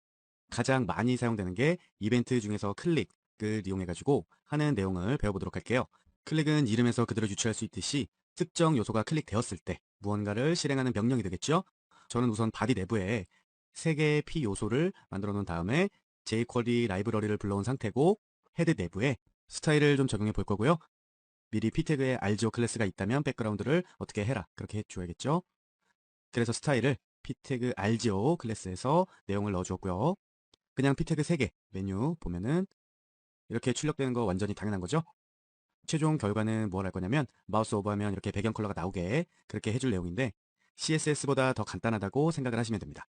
가장 많이 사용되는 게 이벤트 중에서 클릭을 이용해가지고 하는 내용을 배워보도록 할게요. 클릭은 이름에서 그대로 유추할 수 있듯이 특정 요소가 클릭되었을 때 무언가를 실행하는 명령이 되겠죠. 저는 우선 바디 내부에 3개의 P 요소를 만들어 놓은 다음에 jQuery 라이브러리를 불러온 상태고, 헤드 내부에 스타일을 좀 적용해 볼 거고요. 미리 P 태그에 RGO 클래스가 있다면 백그라운드를 어떻게 해라, 그렇게 해줘야겠죠. 그래서 스타일을 P 태그 RGO 클래스에서 내용을 넣어주었고요. 그냥 P 태그 3개 메뉴 보면은 이렇게 출력되는 거 완전히 당연한 거죠. 최종 결과는 뭘 할 거냐면 마우스 오버하면 이렇게 배경 컬러가 나오게 그렇게 해줄 내용인데, CSS보다 더 간단하다고 생각을 하시면 됩니다.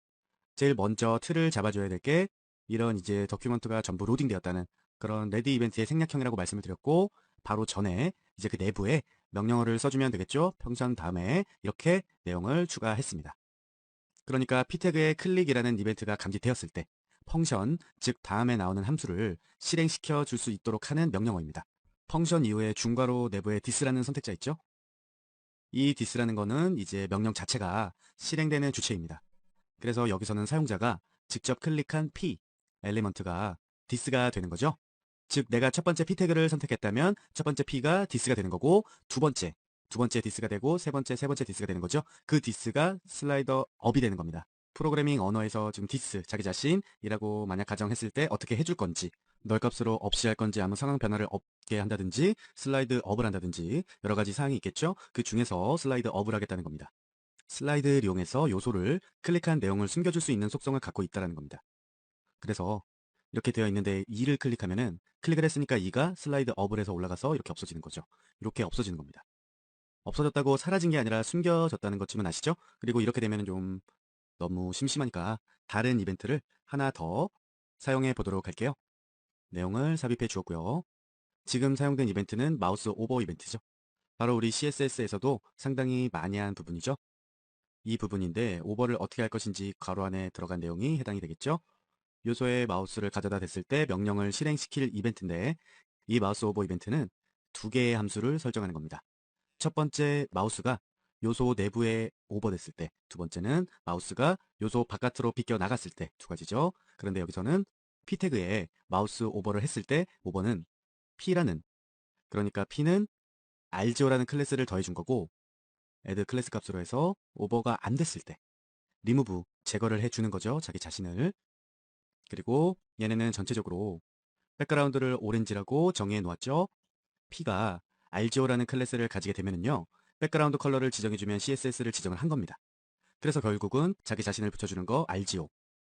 제일 먼저 틀을 잡아줘야 될 게 이런 이제 더큐먼트가 전부 로딩되었다는 그런 레디 이벤트의 생략형이라고 말씀을 드렸고, 바로 전에 이제 그 내부에 명령어를 써주면 되겠죠. 펑션 다음에 이렇게 내용을 추가했습니다. 그러니까 P 태그의 클릭이라는 이벤트가 감지되었을 때 펑션, 즉 다음에 나오는 함수를 실행시켜 줄 수 있도록 하는 명령어입니다. 펑션 이후에 중괄호 내부에 this라는 선택자 있죠? 이 this라는 거는 이제 명령 자체가 실행되는 주체입니다. 그래서 여기서는 사용자가 직접 클릭한 P 엘리먼트가 this가 되는 거죠. 즉 내가 첫 번째 P 태그를 선택했다면 첫 번째 P가 this가 되는 거고, 두 번째 this가 되고, 세 번째 this가 되는 거죠. 그 this가 슬라이더 업이 되는 겁니다. 프로그래밍 언어에서 지금 this, 자기 자신이라고 만약 가정했을 때 어떻게 해줄 건지, 널 값으로 없이 할 건지, 아무 상황 변화를 없게 한다든지, 슬라이드 업을 한다든지 여러 가지 사항이 있겠죠. 그 중에서 슬라이드 업을 하겠다는 겁니다. 슬라이드를 이용해서 요소를 클릭한 내용을 숨겨줄 수 있는 속성을 갖고 있다는 겁니다. 그래서 이렇게 되어 있는데 2를 클릭하면은, 클릭을 했으니까 2가 슬라이드 업을 해서 올라가서 이렇게 없어지는 거죠. 이렇게 없어지는 겁니다. 없어졌다고 사라진 게 아니라 숨겨졌다는 것쯤은 아시죠? 그리고 이렇게 되면은 좀 너무 심심하니까 다른 이벤트를 하나 더 사용해 보도록 할게요. 내용을 삽입해 주었고요. 지금 사용된 이벤트는 마우스 오버 이벤트죠. 바로 우리 CSS에서도 상당히 많이 한 부분이죠. 이 부분인데 오버를 어떻게 할 것인지 괄호 안에 들어간 내용이 해당이 되겠죠. 요소에 마우스를 가져다 댔을 때 명령을 실행시킬 이벤트인데, 이 마우스 오버 이벤트는 2개의 함수를 설정하는 겁니다. 첫 번째 마우스가 요소 내부에 오버됐을 때, 두 번째는 마우스가 요소 바깥으로 비껴 나갔을 때, 두 가지죠. 그런데 여기서는 P 태그에 마우스 오버를 했을 때 오버는 P라는, 그러니까 P는 RGO라는 클래스를 더해준 거고, add 클래스 값으로 해서 오버가 안 됐을 때 remove, 제거를 해주는 거죠. 자기 자신을. 그리고 얘네는 전체적으로 백그라운드를 오렌지라고 정의해 놓았죠. P가 RGO라는 클래스를 가지게 되면은요, 백그라운드 컬러를 지정해주면 CSS를 지정을 한 겁니다. 그래서 결국은 자기 자신을 붙여주는 거 RGO,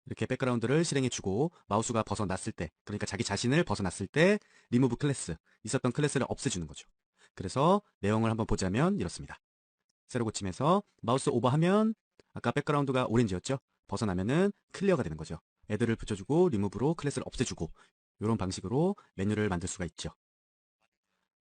이렇게 백그라운드를 실행해주고, 마우스가 벗어났을 때, 그러니까 자기 자신을 벗어났을 때 remove 클래스, 있었던 클래스를 없애주는 거죠. 그래서 내용을 한번 보자면 이렇습니다. 새로 고침해서 마우스 오버하면 아까 백그라운드가 오렌지였죠. 벗어나면은 클리어가 되는 거죠. 애들을 붙여주고 리무브로 클래스를 없애주고, 이런 방식으로 메뉴를 만들 수가 있죠.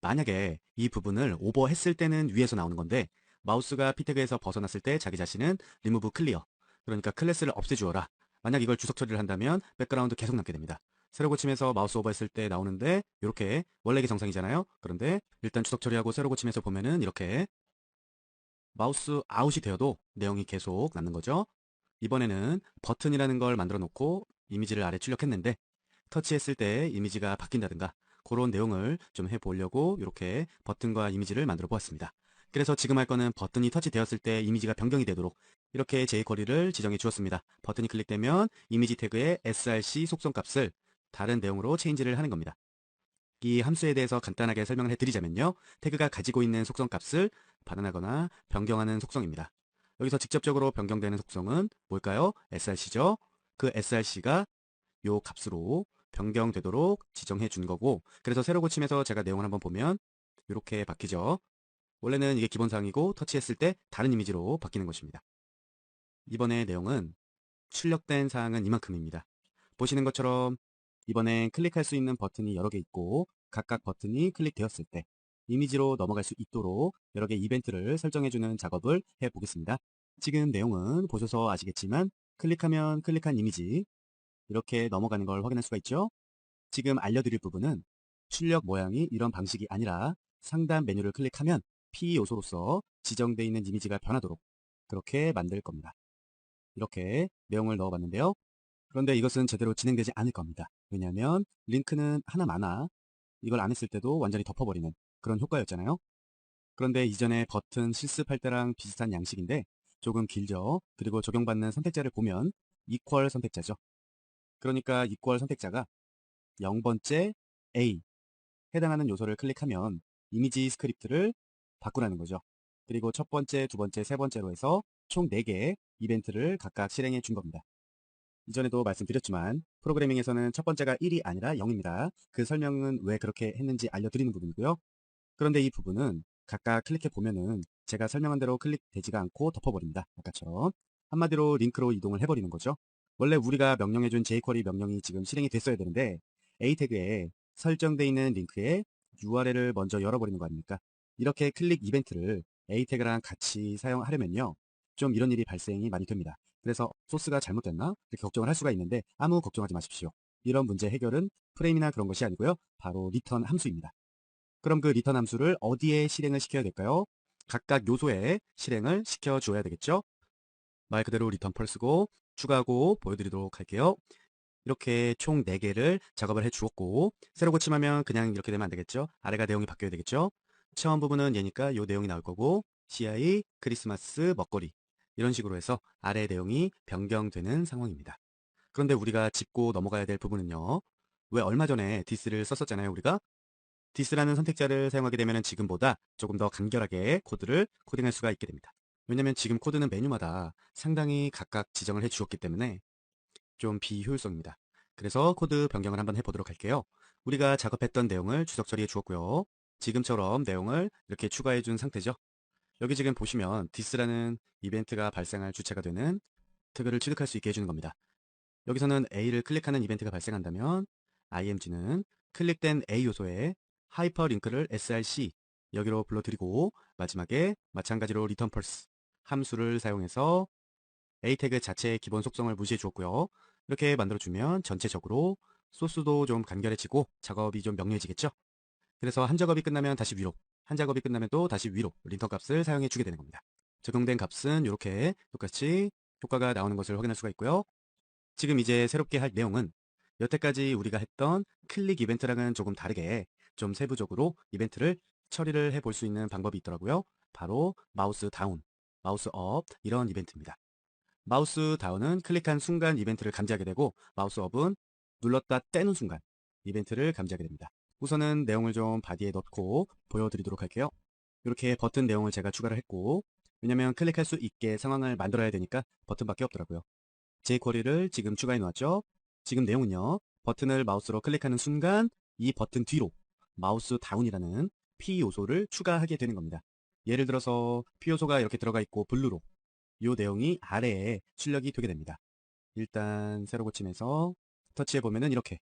만약에 이 부분을 오버했을 때는 위에서 나오는 건데, 마우스가 P 태그에서 벗어났을 때 자기 자신은 리무브 클리어, 그러니까 클래스를 없애주어라. 만약 이걸 주석 처리를 한다면 백그라운드 계속 남게 됩니다. 새로 고침해서 마우스 오버했을 때 나오는데 이렇게 원래 게 정상이잖아요. 그런데 일단 주석 처리하고 새로 고침해서 보면은 이렇게 마우스 아웃이 되어도 내용이 계속 남는 거죠. 이번에는 버튼이라는 걸 만들어 놓고 이미지를 아래 출력했는데, 터치했을 때 이미지가 바뀐다든가 그런 내용을 좀 해보려고 이렇게 버튼과 이미지를 만들어 보았습니다. 그래서 지금 할 거는 버튼이 터치되었을 때 이미지가 변경이 되도록 이렇게 jQuery를 지정해 주었습니다. 버튼이 클릭되면 이미지 태그의 src 속성 값을 다른 내용으로 체인지를 하는 겁니다. 이 함수에 대해서 간단하게 설명을 해드리자면요, 태그가 가지고 있는 속성 값을 받아나거나 변경하는 속성입니다. 여기서 직접적으로 변경되는 속성은 뭘까요? src죠. 그 src가 요 값으로 변경되도록 지정해 준 거고, 그래서 새로 고침해서 제가 내용을 한번 보면 이렇게 바뀌죠. 원래는 이게 기본사항이고 터치했을 때 다른 이미지로 바뀌는 것입니다. 이번에 내용은 출력된 사항은 이만큼입니다. 보시는 것처럼 이번엔 클릭할 수 있는 버튼이 여러 개 있고, 각각 버튼이 클릭되었을 때 이미지로 넘어갈 수 있도록 여러 개 이벤트를 설정해주는 작업을 해보겠습니다. 지금 내용은 보셔서 아시겠지만 클릭하면 클릭한 이미지 이렇게 넘어가는 걸 확인할 수가 있죠. 지금 알려드릴 부분은 출력 모양이 이런 방식이 아니라 상단 메뉴를 클릭하면 P 요소로서 지정되어 있는 이미지가 변하도록 그렇게 만들 겁니다. 이렇게 내용을 넣어봤는데요. 그런데 이것은 제대로 진행되지 않을 겁니다. 왜냐하면 링크는 하나마나 이걸 안 했을 때도 완전히 덮어버리는 그런 효과였잖아요. 그런데 이전에 버튼 실습할 때랑 비슷한 양식인데 조금 길죠. 그리고 적용받는 선택자를 보면 이퀄 선택자죠. 그러니까 이퀄 선택자가 0번째 A 해당하는 요소를 클릭하면 이미지 스크립트를 바꾸라는 거죠. 그리고 첫 번째, 두 번째, 세 번째로 해서 총 4개의 이벤트를 각각 실행해 준 겁니다. 이전에도 말씀드렸지만 프로그래밍에서는 첫 번째가 1이 아니라 0입니다. 그 설명은 왜 그렇게 했는지 알려드리는 부분이고요. 그런데 이 부분은 각각 클릭해 보면은 제가 설명한 대로 클릭되지가 않고 덮어버립니다. 아까처럼. 한마디로 링크로 이동을 해버리는 거죠. 원래 우리가 명령해준 jQuery 명령이 지금 실행이 됐어야 되는데 A 태그에 설정되어 있는 링크에 URL을 먼저 열어버리는 거 아닙니까? 이렇게 클릭 이벤트를 A 태그랑 같이 사용하려면요. 좀 이런 일이 발생이 많이 됩니다. 그래서 소스가 잘못됐나? 이렇게 걱정을 할 수가 있는데 아무 걱정하지 마십시오. 이런 문제 해결은 프레임이나 그런 것이 아니고요. 바로 리턴 함수입니다. 그럼 그 리턴 함수를 어디에 실행을 시켜야 될까요? 각각 요소에 실행을 시켜 줘야 되겠죠? 말 그대로 리턴 펄스고 추가하고 보여드리도록 할게요. 이렇게 총 4개를 작업을 해 주었고 새로 고침하면 그냥 이렇게 되면 안 되겠죠? 아래가 내용이 바뀌어야 되겠죠? 처음 부분은 얘니까 요 내용이 나올 거고 CI, 크리스마스, 먹거리 이런 식으로 해서 아래 내용이 변경되는 상황입니다. 그런데 우리가 짚고 넘어가야 될 부분은요. 왜 얼마 전에 디스를 썼었잖아요, 우리가? 디스라는 선택자를 사용하게 되면 지금보다 조금 더 간결하게 코드를 코딩할 수가 있게 됩니다. 왜냐면 지금 코드는 메뉴마다 상당히 각각 지정을 해 주었기 때문에 좀 비효율성입니다. 그래서 코드 변경을 한번 해보도록 할게요. 우리가 작업했던 내용을 주석 처리해 주었고요. 지금처럼 내용을 이렇게 추가해 준 상태죠. 여기 지금 보시면 디스라는 이벤트가 발생할 주체가 되는 태그를 취득할 수 있게 해주는 겁니다. 여기서는 A를 클릭하는 이벤트가 발생한다면 img는 클릭된 A 요소에 하이퍼링크를 src 여기로 불러드리고 마지막에 마찬가지로 return pulse 함수를 사용해서 A 태그 자체의 기본 속성을 무시해 주었고요. 이렇게 만들어주면 전체적으로 소스도 좀 간결해지고 작업이 좀 명료해지겠죠. 그래서 한 작업이 끝나면 다시 위로, 한 작업이 끝나면 또 다시 위로 린턴 값을 사용해 주게 되는 겁니다. 적용된 값은 이렇게 똑같이 효과가 나오는 것을 확인할 수가 있고요. 지금 이제 새롭게 할 내용은 여태까지 우리가 했던 클릭 이벤트랑은 조금 다르게 좀 세부적으로 이벤트를 처리를 해볼 수 있는 방법이 있더라고요. 바로 마우스 다운, 마우스 업 이런 이벤트입니다. 마우스 다운은 클릭한 순간 이벤트를 감지하게 되고 마우스 업은 눌렀다 떼는 순간 이벤트를 감지하게 됩니다. 우선은 내용을 좀 바디에 넣고 보여드리도록 할게요. 이렇게 버튼 내용을 제가 추가를 했고 왜냐면 클릭할 수 있게 상황을 만들어야 되니까 버튼밖에 없더라고요. jQuery를 지금 추가해 놓았죠. 지금 내용은요. 버튼을 마우스로 클릭하는 순간 이 버튼 뒤로 마우스 다운이라는 P 요소를 추가하게 되는 겁니다. 예를 들어서 P 요소가 이렇게 들어가 있고 블루로 이 내용이 아래에 출력이 되게 됩니다. 일단 새로 고침해서 터치해 보면은 이렇게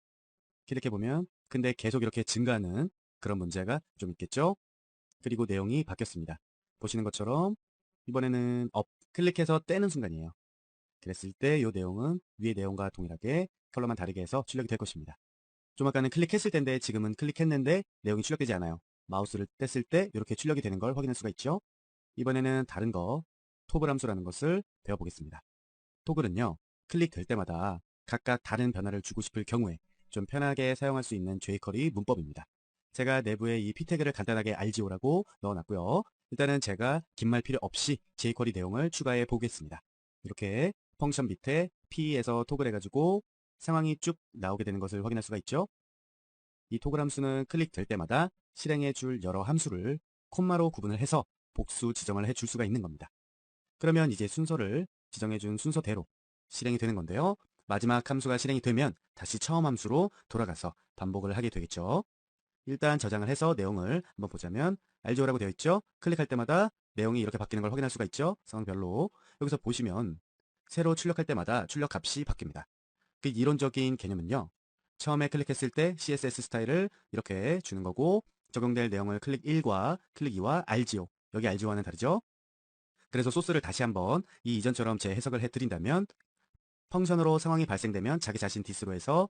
클릭해 보면 근데 계속 이렇게 증가하는 그런 문제가 좀 있겠죠. 그리고 내용이 바뀌었습니다. 보시는 것처럼 이번에는 업 클릭해서 떼는 순간이에요. 그랬을 때 이 내용은 위의 내용과 동일하게 컬러만 다르게 해서 출력이 될 것입니다. 좀 아까는 클릭했을 텐데 지금은 클릭했는데 내용이 출력되지 않아요. 마우스를 뗐을 때 이렇게 출력이 되는 걸 확인할 수가 있죠. 이번에는 다른 거 토글 함수라는 것을 배워보겠습니다. 토글은요. 클릭될 때마다 각각 다른 변화를 주고 싶을 경우에 좀 편하게 사용할 수 있는 jQuery 문법입니다. 제가 내부에 이 p 태그를 간단하게 rgo라고 넣어놨고요. 일단은 제가 긴 말 필요 없이 jQuery 내용을 추가해 보겠습니다. 이렇게 펑션 밑에 p에서 토글 해가지고 상황이 쭉 나오게 되는 것을 확인할 수가 있죠. 이 토글 함수는 클릭될 때마다 실행해 줄 여러 함수를 콤마로 구분을 해서 복수 지정을 해 줄 수가 있는 겁니다. 그러면 이제 순서를 지정해 준 순서대로 실행이 되는 건데요. 마지막 함수가 실행이 되면 다시 처음 함수로 돌아가서 반복을 하게 되겠죠. 일단 저장을 해서 내용을 한번 보자면 rgo라고 되어 있죠. 클릭할 때마다 내용이 이렇게 바뀌는 걸 확인할 수가 있죠. 상황별로. 여기서 보시면 새로 출력할 때마다 출력 값이 바뀝니다. 그 이론적인 개념은요. 처음에 클릭했을 때 CSS 스타일을 이렇게 주는 거고 적용될 내용을 클릭 1과 클릭 2와 RGO, 여기 RGO와는 다르죠? 그래서 소스를 다시 한번 이 이전처럼 재해석을 해드린다면 펑션으로 상황이 발생되면 자기 자신 디스로 해서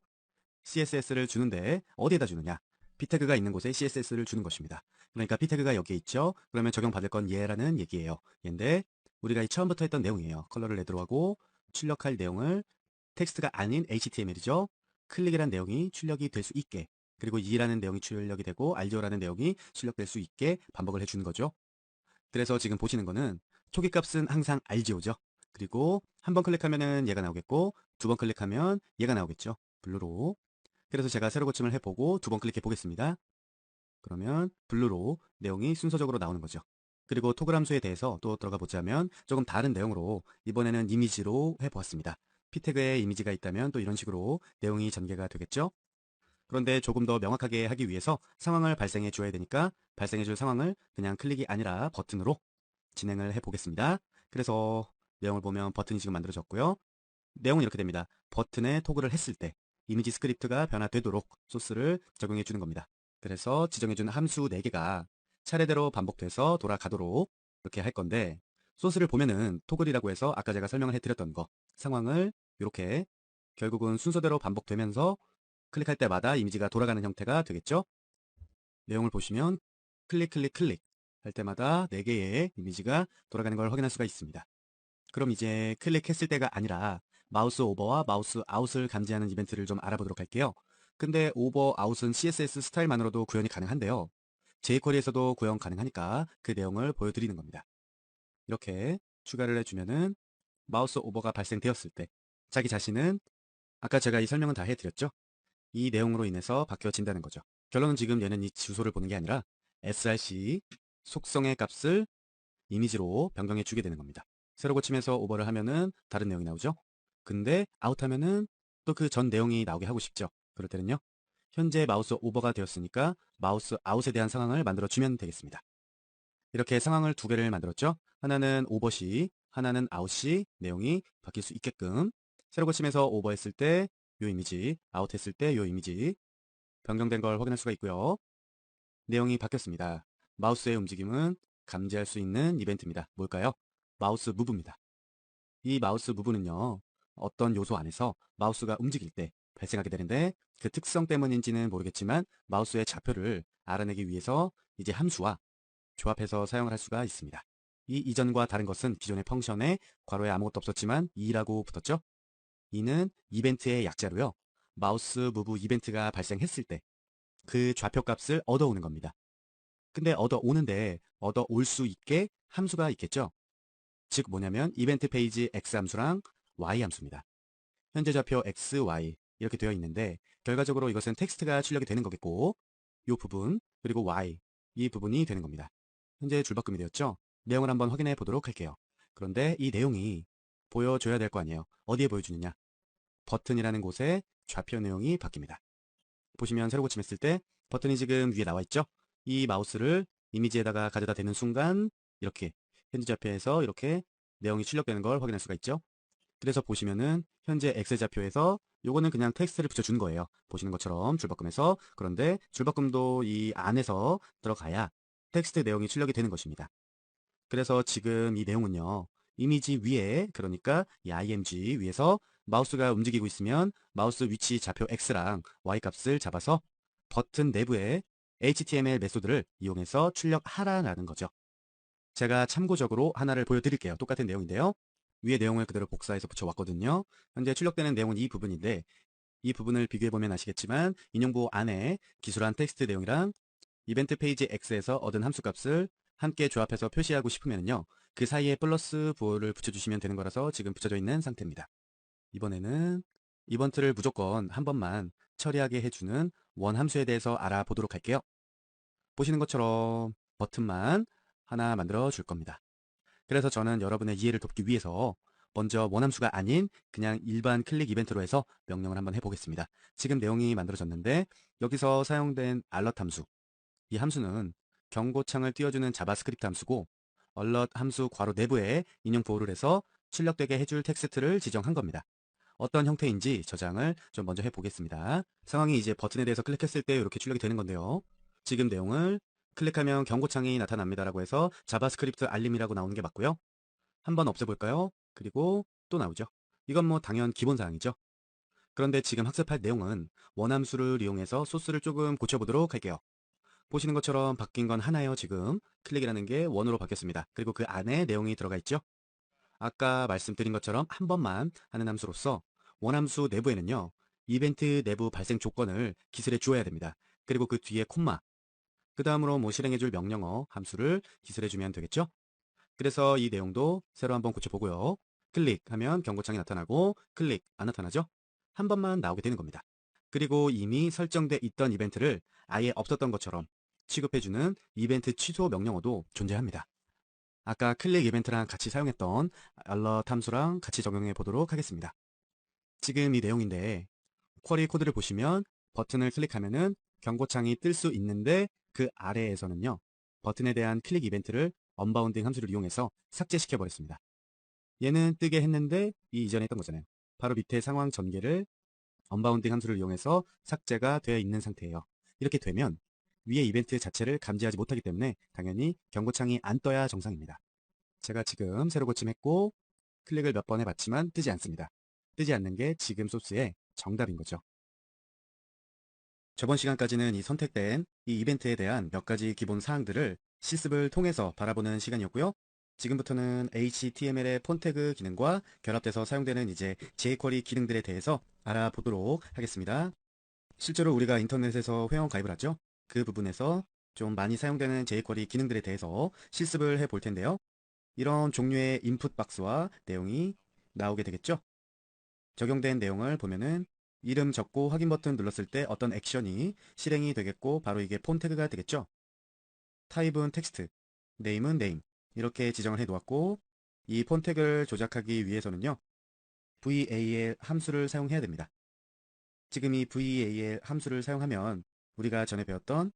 CSS를 주는데 어디에다 주느냐? p 태그가 있는 곳에 CSS를 주는 것입니다. 그러니까 p 태그가 여기에 있죠? 그러면 적용받을 건 얘라는 얘기예요. 얘인데 우리가 이 처음부터 했던 내용이에요. 컬러를 내도록 하고 출력할 내용을 텍스트가 아닌 HTML이죠. 클릭이란 내용이 출력이 될 수 있게, 그리고 E라는 내용이 출력이 되고 RGO라는 내용이 출력될 수 있게 반복을 해주는 거죠. 그래서 지금 보시는 거는 초기 값은 항상 RGO죠. 그리고 한 번 클릭하면은 얘가 나오겠고 두 번 클릭하면 얘가 나오겠죠. 블루로. 그래서 제가 세로 고침을 해보고 두 번 클릭해 보겠습니다. 그러면 블루로 내용이 순서적으로 나오는 거죠. 그리고 토글 함수에 대해서 또 들어가 보자면 조금 다른 내용으로 이번에는 이미지로 해보았습니다. p 태그에 이미지가 있다면 또 이런 식으로 내용이 전개가 되겠죠. 그런데 조금 더 명확하게 하기 위해서 상황을 발생해 줘야 되니까 발생해 줄 상황을 그냥 클릭이 아니라 버튼으로 진행을 해 보겠습니다. 그래서 내용을 보면 버튼이 지금 만들어졌고요. 내용은 이렇게 됩니다. 버튼에 토글을 했을 때 이미지 스크립트가 변화되도록 소스를 적용해 주는 겁니다. 그래서 지정해 준 함수 4개가 차례대로 반복돼서 돌아가도록 이렇게 할 건데, 소스를 보면은 토글이라고 해서 아까 제가 설명을 해드렸던 거 상황을 이렇게 결국은 순서대로 반복되면서 클릭할 때마다 이미지가 돌아가는 형태가 되겠죠. 내용을 보시면 클릭 클릭 클릭 할 때마다 4개의 이미지가 돌아가는 걸 확인할 수가 있습니다. 그럼 이제 클릭했을 때가 아니라 마우스 오버와 마우스 아웃을 감지하는 이벤트를 좀 알아보도록 할게요. 근데 오버 아웃은 CSS 스타일만으로도 구현이 가능한데요. jQuery에서도 구현 가능하니까 그 내용을 보여드리는 겁니다. 이렇게 추가를 해주면은 마우스 오버가 발생되었을 때 자기 자신은 아까 제가 이 설명은 다 해드렸죠. 이 내용으로 인해서 바뀌어진다는 거죠. 결론은 지금 얘는 이 주소를 보는 게 아니라 src 속성의 값을 이미지로 변경해 주게 되는 겁니다. 세로 고침해서 오버를 하면은 다른 내용이 나오죠. 근데 아웃하면은 또 그 전 내용이 나오게 하고 싶죠. 그럴 때는요. 현재 마우스 오버가 되었으니까 마우스 아웃에 대한 상황을 만들어 주면 되겠습니다. 이렇게 상황을 두 개를 만들었죠. 하나는 오버 시, 하나는 아웃 시 내용이 바뀔 수 있게끔 세로 고침해서 오버했을 때 요 이미지, 아웃했을 때 요 이미지 변경된 걸 확인할 수가 있고요. 내용이 바뀌었습니다. 마우스의 움직임은 감지할 수 있는 이벤트입니다. 뭘까요? 마우스 무브입니다. 이 마우스 무브는요, 어떤 요소 안에서 마우스가 움직일 때 발생하게 되는데 그 특성 때문인지는 모르겠지만 마우스의 좌표를 알아내기 위해서 이제 함수와 조합해서 사용을 할 수가 있습니다. 이 이전과 다른 것은 기존의 펑션에 괄호에 아무것도 없었지만 2라고 붙었죠. 이는 이벤트의 약자로요. 마우스 무브 이벤트가 발생했을 때 그 좌표 값을 얻어오는 겁니다. 근데 얻어오는데 얻어올 수 있게 함수가 있겠죠. 즉 뭐냐면 이벤트 페이지 x 함수랑 y 함수입니다. 현재 좌표 x, y 이렇게 되어 있는데 결과적으로 이것은 텍스트가 출력이 되는 거겠고 이 부분 그리고 y 이 부분이 되는 겁니다. 현재 줄바꿈이 되었죠. 내용을 한번 확인해 보도록 할게요. 그런데 이 내용이 보여줘야 될 거 아니에요. 어디에 보여주느냐? 버튼이라는 곳에 좌표 내용이 바뀝니다. 보시면 세로 고침했을 때 버튼이 지금 위에 나와 있죠. 이 마우스를 이미지에다가 가져다 대는 순간 이렇게 현재 좌표에서 이렇게 내용이 출력되는 걸 확인할 수가 있죠. 그래서 보시면은 현재 엑셀 좌표에서 요거는 그냥 텍스트를 붙여준 거예요. 보시는 것처럼 줄바꿈에서. 그런데 줄바꿈도 이 안에서 들어가야 텍스트 내용이 출력이 되는 것입니다. 그래서 지금 이 내용은요. 이미지 위에, 그러니까 이 img 위에서 마우스가 움직이고 있으면 마우스 위치 좌표 x랑 y 값을 잡아서 버튼 내부에 HTML 메소드를 이용해서 출력하라는 거죠. 제가 참고적으로 하나를 보여드릴게요. 똑같은 내용인데요. 위에 내용을 그대로 복사해서 붙여왔거든요. 현재 출력되는 내용은 이 부분인데 이 부분을 비교해보면 아시겠지만 인용부 안에 기술한 텍스트 내용이랑 이벤트 페이지 X에서 얻은 함수 값을 함께 조합해서 표시하고 싶으면요. 그 사이에 플러스 부호를 붙여주시면 되는 거라서 지금 붙여져 있는 상태입니다. 이번에는 이번트를 무조건 한 번만 처리하게 해주는 원 함수에 대해서 알아보도록 할게요. 보시는 것처럼 버튼만 하나 만들어 줄 겁니다. 그래서 저는 여러분의 이해를 돕기 위해서 먼저 원함수가 아닌 그냥 일반 클릭 이벤트로 해서 명령을 한번 해보겠습니다. 지금 내용이 만들어졌는데 여기서 사용된 alert 함수, 이 함수는 경고창을 띄워주는 자바스크립트 함수고 alert 함수 괄호 내부에 인용 보호를 해서 출력되게 해줄 텍스트를 지정한 겁니다. 어떤 형태인지 저장을 좀 먼저 해보겠습니다. 상황이 이제 버튼에 대해서 클릭했을 때 이렇게 출력이 되는 건데요. 지금 내용을 클릭하면 경고창이 나타납니다라고 해서 자바스크립트 알림이라고 나오는 게 맞고요. 한번 없애볼까요? 그리고 또 나오죠. 이건 뭐 당연 기본사항이죠. 그런데 지금 학습할 내용은 원함수를 이용해서 소스를 조금 고쳐보도록 할게요. 보시는 것처럼 바뀐 건 하나예요. 지금 클릭이라는 게 원으로 바뀌었습니다. 그리고 그 안에 내용이 들어가 있죠. 아까 말씀드린 것처럼 한 번만 하는 함수로서 원함수 내부에는요. 이벤트 내부 발생 조건을 기술해 주어야 됩니다. 그리고 그 뒤에 콤마, 그 다음으로 뭐 실행해줄 명령어 함수를 기술해주면 되겠죠. 그래서 이 내용도 새로 한번 고쳐보고요. 클릭하면 경고창이 나타나고 클릭 안 나타나죠? 한 번만 나오게 되는 겁니다. 그리고 이미 설정돼 있던 이벤트를 아예 없었던 것처럼 취급해주는 이벤트 취소 명령어도 존재합니다. 아까 클릭 이벤트랑 같이 사용했던 알럿 함수랑 같이 적용해 보도록 하겠습니다. 지금 이 내용인데 쿼리 코드를 보시면 버튼을 클릭하면은 경고창이 뜰 수 있는데 그 아래에서는요. 버튼에 대한 클릭 이벤트를 언바운딩 함수를 이용해서 삭제시켜 버렸습니다. 얘는 뜨게 했는데 이 이전에 했던 거잖아요. 바로 밑에 상황 전개를 언바운딩 함수를 이용해서 삭제가 되어 있는 상태예요. 이렇게 되면 위에 이벤트 자체를 감지하지 못하기 때문에 당연히 경고창이 안 떠야 정상입니다. 제가 지금 새로 고침했고 클릭을 몇 번 해봤지만 뜨지 않습니다. 뜨지 않는 게 지금 소스의 정답인 거죠. 저번 시간까지는 이 선택된 이 이벤트에 대한 몇 가지 기본 사항들을 실습을 통해서 바라보는 시간이었고요. 지금부터는 HTML의 폰태그 기능과 결합돼서 사용되는 이제 jQuery 기능들에 대해서 알아보도록 하겠습니다. 실제로 우리가 인터넷에서 회원 가입을 하죠. 그 부분에서 좀 많이 사용되는 jQuery 기능들에 대해서 실습을 해볼 텐데요. 이런 종류의 인풋 박스와 내용이 나오게 되겠죠. 적용된 내용을 보면은 이름 적고 확인 버튼 눌렀을 때 어떤 액션이 실행이 되겠고 바로 이게 폰 태그가 되겠죠. 타입은 텍스트, 네임은 네임 이렇게 지정을 해 놓았고 이 폰 태그를 조작하기 위해서는요. VAL 함수를 사용해야 됩니다. 지금 이 VAL 함수를 사용하면 우리가 전에 배웠던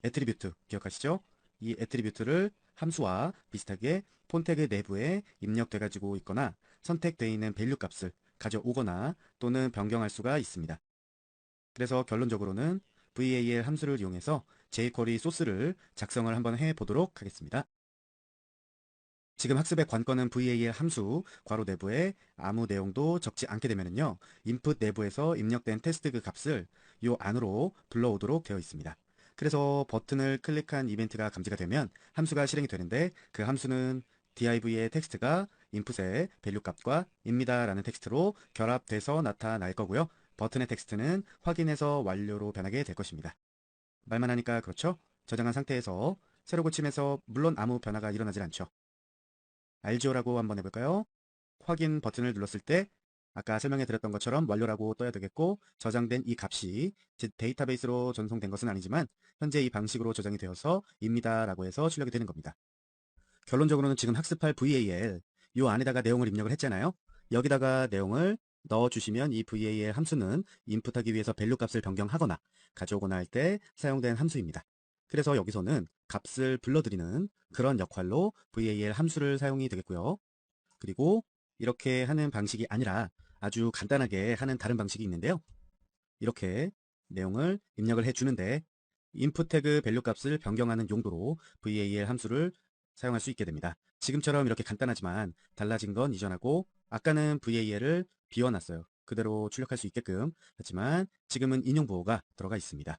애트리뷰트 기억하시죠? 이 애트리뷰트를 함수와 비슷하게 폰 태그 내부에 입력돼 가지고 있거나 선택되어 있는 밸류 값을 가져오거나 또는 변경할 수가 있습니다. 그래서 결론적으로는 VAL 함수를 이용해서 jQuery 소스를 작성을 한번 해보도록 하겠습니다. 지금 학습의 관건은 VAL 함수 괄호 내부에 아무 내용도 적지 않게 되면요. 인풋 내부에서 입력된 테스트 그 값을 이 안으로 불러오도록 되어 있습니다. 그래서 버튼을 클릭한 이벤트가 감지가 되면 함수가 실행이 되는데 그 함수는 div의 텍스트가 인풋의 밸류 값과 입니다 라는 텍스트로 결합돼서 나타날 거고요. 버튼의 텍스트는 확인해서 완료로 변하게 될 것입니다. 말만 하니까 그렇죠? 저장한 상태에서 새로 고침해서 물론 아무 변화가 일어나질 않죠. 알죠라고 한번 해볼까요? 확인 버튼을 눌렀을 때 아까 설명해 드렸던 것처럼 완료라고 떠야 되겠고 저장된 이 값이 데이터베이스로 전송된 것은 아니지만 현재 이 방식으로 저장이 되어서 입니다 라고 해서 출력이 되는 겁니다. 결론적으로는 지금 학습할 VAL 이 안에다가 내용을 입력을 했잖아요. 여기다가 내용을 넣어주시면 이 VAL 함수는 인풋하기 위해서 밸류 값을 변경하거나 가져오거나 할 때 사용된 함수입니다. 그래서 여기서는 값을 불러들이는 그런 역할로 VAL 함수를 사용이 되겠고요. 그리고 이렇게 하는 방식이 아니라 아주 간단하게 하는 다른 방식이 있는데요. 이렇게 내용을 입력을 해주는데 인풋 태그 밸류 값을 변경하는 용도로 VAL 함수를 사용할 수 있게 됩니다. 지금처럼 이렇게 간단하지만 달라진 건 이전하고 아까는 VAL을 비워놨어요. 그대로 출력할 수 있게끔. 하지만 지금은 인용 부호가 들어가 있습니다.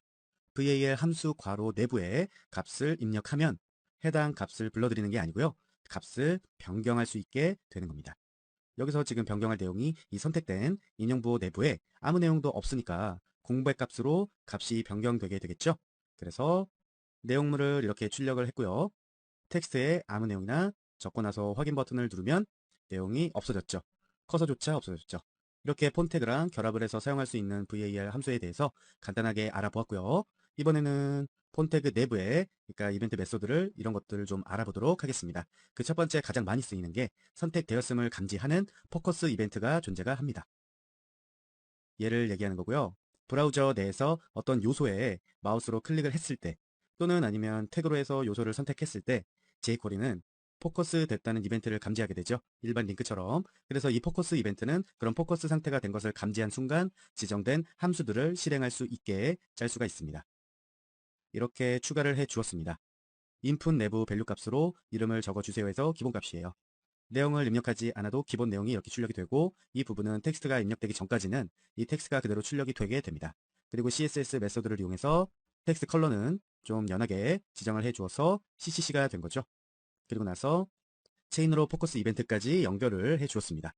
VAL 함수 괄호 내부에 값을 입력하면 해당 값을 불러들이는 게 아니고요. 값을 변경할 수 있게 되는 겁니다. 여기서 지금 변경할 내용이 이 선택된 인용부호 내부에 아무 내용도 없으니까 공백 값으로 값이 변경되게 되겠죠. 그래서 내용물을 이렇게 출력을 했고요. 텍스트에 아무 내용이나 적고 나서 확인 버튼을 누르면 내용이 없어졌죠. 커서조차 없어졌죠. 이렇게 폰태그랑 결합을 해서 사용할 수 있는 VAR 함수에 대해서 간단하게 알아보았고요. 이번에는 폰태그 내부에 그러니까 이벤트 메소드를 이런 것들을 좀 알아보도록 하겠습니다. 그 첫 번째 가장 많이 쓰이는 게 선택되었음을 감지하는 포커스 이벤트가 존재가 합니다. 얘를 얘기하는 거고요. 브라우저 내에서 어떤 요소에 마우스로 클릭을 했을 때 또는 아니면 태그로 해서 요소를 선택했을 때 jQuery는 포커스 됐다는 이벤트를 감지하게 되죠. 일반 링크처럼. 그래서 이 포커스 이벤트는 그런 포커스 상태가 된 것을 감지한 순간 지정된 함수들을 실행할 수 있게 짤 수가 있습니다. 이렇게 추가를 해 주었습니다. 인풋 내부 밸류 값으로 이름을 적어주세요 해서 기본값이에요. 내용을 입력하지 않아도 기본 내용이 이렇게 출력이 되고 이 부분은 텍스트가 입력되기 전까지는 이 텍스트가 그대로 출력이 되게 됩니다. 그리고 CSS 메소드를 이용해서 텍스트 컬러는 좀 연하게 지정을 해 주어서 CCC가 된 거죠. 그리고 나서 체인으로 포커스 이벤트까지 연결을 해 주었습니다.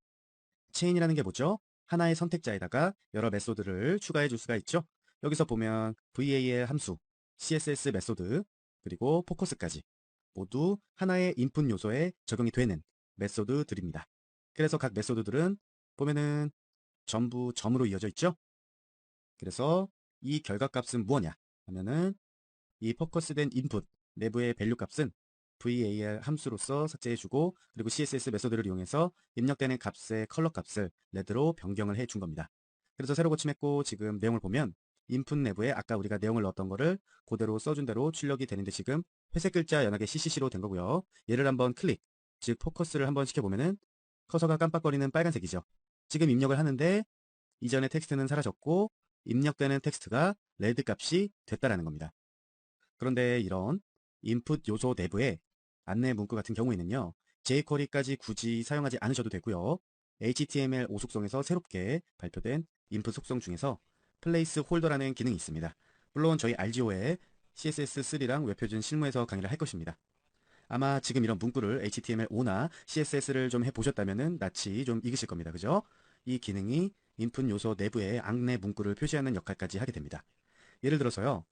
체인이라는 게 뭐죠? 하나의 선택자에다가 여러 메소드를 추가해 줄 수가 있죠. 여기서 보면 VAL 함수, CSS 메소드, 그리고 포커스까지 모두 하나의 인풋 요소에 적용이 되는 메소드들입니다. 그래서 각 메소드들은 보면은 전부 점으로 이어져 있죠. 그래서 이 결과값은 무엇냐 하면은 이 포커스된 인풋 내부의 밸류 값은 var 함수로서 삭제해주고 그리고 css 메소드를 이용해서 입력되는 값의 컬러 값을 레드로 변경을 해준 겁니다. 그래서 새로 고침했고 지금 내용을 보면 인풋 내부에 아까 우리가 내용을 넣었던 거를 그대로 써준 대로 출력이 되는데 지금 회색 글자 연하게 CCC로 된 거고요. 얘를 한번 클릭, 즉 포커스를 한번 시켜보면은 커서가 깜빡거리는 빨간색이죠. 지금 입력을 하는데 이전의 텍스트는 사라졌고 입력되는 텍스트가 레드 값이 됐다라는 겁니다. 그런데 이런 인풋 요소 내부의 안내 문구 같은 경우에는요. jQuery까지 굳이 사용하지 않으셔도 되고요. HTML5 속성에서 새롭게 발표된 인풋 속성 중에서 플레이스 홀더라는 기능이 있습니다. 물론 저희 RGO에 CSS3랑 웹표준 실무에서 강의를 할 것입니다. 아마 지금 이런 문구를 HTML5나 CSS를 좀 해보셨다면 낯이 좀 익으실 겁니다. 그죠? 이 기능이 인풋 요소 내부의 안내 문구를 표시하는 역할까지 하게 됩니다. 예를 들어서요.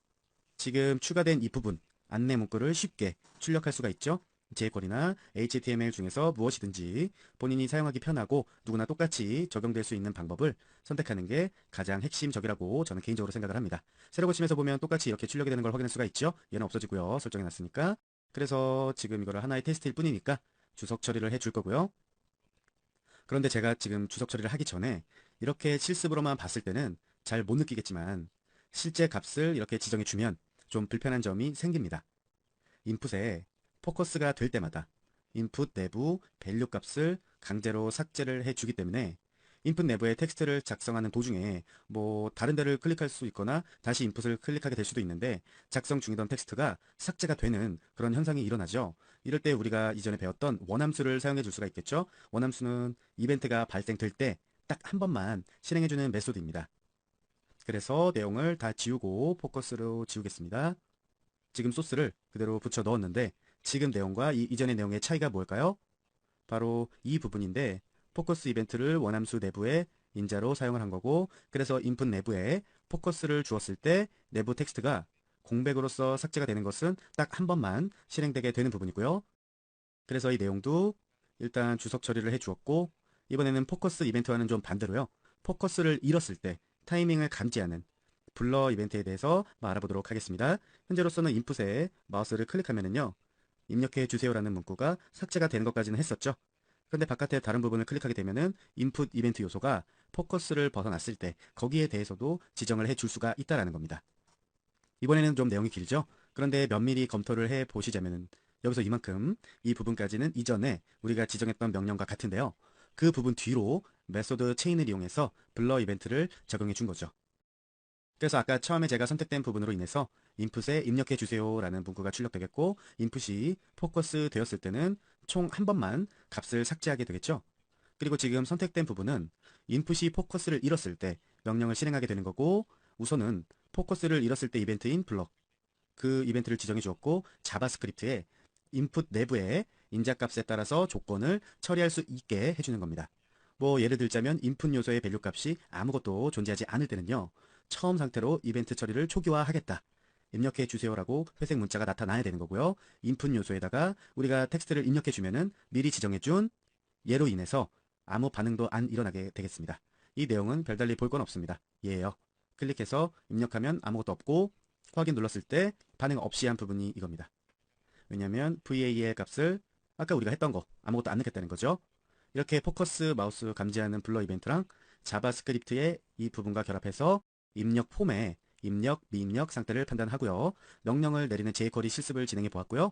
지금 추가된 이 부분 안내 문구를 쉽게 출력할 수가 있죠. jQuery나 HTML 중에서 무엇이든지 본인이 사용하기 편하고 누구나 똑같이 적용될 수 있는 방법을 선택하는 게 가장 핵심적이라고 저는 개인적으로 생각을 합니다. 새로 고침에서 보면 똑같이 이렇게 출력이 되는 걸 확인할 수가 있죠. 얘는 없어지고요. 설정해 놨으니까. 그래서 지금 이거를 하나의 테스트일 뿐이니까 주석 처리를 해줄 거고요. 그런데 제가 지금 주석 처리를 하기 전에 이렇게 실습으로만 봤을 때는 잘 못 느끼겠지만 실제 값을 이렇게 지정해 주면 좀 불편한 점이 생깁니다. 인풋에 포커스가 될 때마다 인풋 내부 밸류 값을 강제로 삭제를 해주기 때문에 인풋 내부의 텍스트를 작성하는 도중에 뭐 다른 데를 클릭할 수 있거나 다시 인풋을 클릭하게 될 수도 있는데 작성 중이던 텍스트가 삭제가 되는 그런 현상이 일어나죠. 이럴 때 우리가 이전에 배웠던 원함수를 사용해 줄 수가 있겠죠. 원함수는 이벤트가 발생될 때 딱 한 번만 실행해주는 메소드입니다. 그래서 내용을 다 지우고 포커스로 지우겠습니다. 지금 소스를 그대로 붙여 넣었는데 지금 내용과 이전의 내용의 차이가 뭘까요? 바로 이 부분인데 포커스 이벤트를 원함수 내부에 인자로 사용을 한 거고 그래서 인풋 내부에 포커스를 주었을 때 내부 텍스트가 공백으로서 삭제가 되는 것은 딱 한 번만 실행되게 되는 부분이고요. 그래서 이 내용도 일단 주석 처리를 해 주었고 이번에는 포커스 이벤트와는 좀 반대로요. 포커스를 잃었을 때 타이밍을 감지하는 블러 이벤트에 대해서 알아보도록 하겠습니다. 현재로서는 인풋에 마우스를 클릭하면은요. 입력해 주세요라는 문구가 삭제가 되는 것까지는 했었죠. 그런데 바깥에 다른 부분을 클릭하게 되면은 인풋 이벤트 요소가 포커스를 벗어났을 때 거기에 대해서도 지정을 해 줄 수가 있다라는 겁니다. 이번에는 좀 내용이 길죠? 그런데 면밀히 검토를 해 보시자면은 여기서 이만큼 이 부분까지는 이전에 우리가 지정했던 명령과 같은데요. 그 부분 뒤로 메소드 체인을 이용해서 블러 이벤트를 적용해 준 거죠. 그래서 아까 처음에 제가 선택된 부분으로 인해서 인풋에 입력해 주세요 라는 문구가 출력되겠고 인풋이 포커스 되었을 때는 총 한 번만 값을 삭제하게 되겠죠. 그리고 지금 선택된 부분은 인풋이 포커스를 잃었을 때 명령을 실행하게 되는 거고 우선은 포커스를 잃었을 때 이벤트인 블럭 그 이벤트를 지정해 주었고 자바스크립트에 인풋 내부의 인자값에 따라서 조건을 처리할 수 있게 해주는 겁니다. 뭐 예를 들자면 인풋 요소의 밸류 값이 아무것도 존재하지 않을 때는요. 처음 상태로 이벤트 처리를 초기화하겠다. 입력해 주세요라고 회색 문자가 나타나야 되는 거고요. 인풋 요소에다가 우리가 텍스트를 입력해 주면은 미리 지정해 준 예로 인해서 아무 반응도 안 일어나게 되겠습니다. 이 내용은 별달리 볼 건 없습니다. 예예요. 클릭해서 입력하면 아무것도 없고 확인 눌렀을 때 반응 없이 한 부분이 이겁니다. 왜냐하면 VA의 값을 아까 우리가 했던 거 아무것도 안 넣겠다는 거죠. 이렇게 포커스 마우스 감지하는 블러 이벤트랑 자바스크립트의 이 부분과 결합해서 입력 폼의 입력, 미입력 상태를 판단하고요. 명령을 내리는 jQuery 실습을 진행해 보았고요.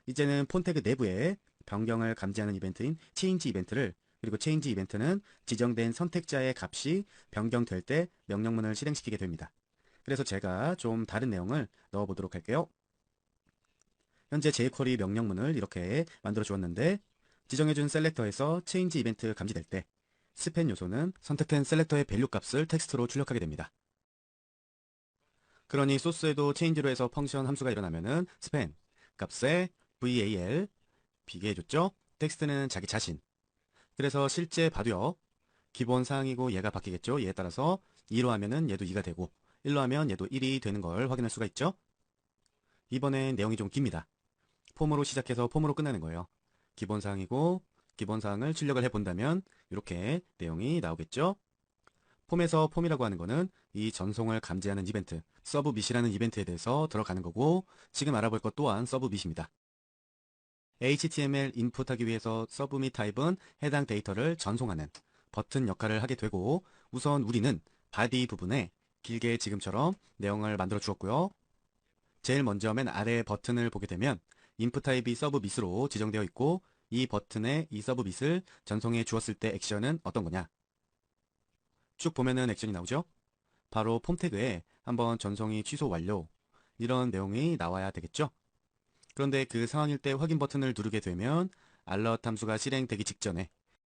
이제는 폰 태그 내부에 변경을 감지하는 이벤트인 change 이벤트를 그리고 change 이벤트는 지정된 선택자의 값이 변경될 때 명령문을 실행시키게 됩니다. 그래서 제가 좀 다른 내용을 넣어보도록 할게요. 현재 jQuery 명령문을 이렇게 만들어 주었는데 지정해준 셀렉터에서 체인지 이벤트 감지될 때 스팬 요소는 선택된 셀렉터의 밸류 값을 텍스트로 출력하게 됩니다. 그러니 소스에도 체인지로 해서 펑션 함수가 일어나면은 스팬 값에 val 비교해줬죠? 텍스트는 자기 자신. 그래서 실제 봐도요. 기본 사항이고 얘가 바뀌겠죠? 얘에 따라서 2로 하면은 얘도 2가 되고 1로 하면 얘도 1이 되는 걸 확인할 수가 있죠? 이번엔 내용이 좀 깁니다. 폼으로 시작해서 폼으로 끝나는 거예요. 기본 사항이고 기본 사항을 출력을 해본다면 이렇게 내용이 나오겠죠? 폼에서 폼이라고 하는 거는 이 전송을 감지하는 이벤트, 서브밋이라는 이벤트에 대해서 들어가는 거고 지금 알아볼 것 또한 서브밋입니다. HTML 인풋하기 위해서 서브밋 타입은 해당 데이터를 전송하는 버튼 역할을 하게 되고 우선 우리는 바디 부분에 길게 지금처럼 내용을 만들어 주었고요. 제일 먼저 맨 아래 버튼을 보게 되면 인풋 타입이 서브밋으로 지정되어 있고 이 버튼에 이 서브밋을 전송해 주었을 때 액션은 어떤 거냐? 쭉 보면은 액션이 나오죠? 바로 폼 태그에 한번 전송이 취소 완료 이런 내용이 나와야 되겠죠? 그런데 그 상황일 때 확인 버튼을 누르게 되면 알럿 함수가 실행되기 직전에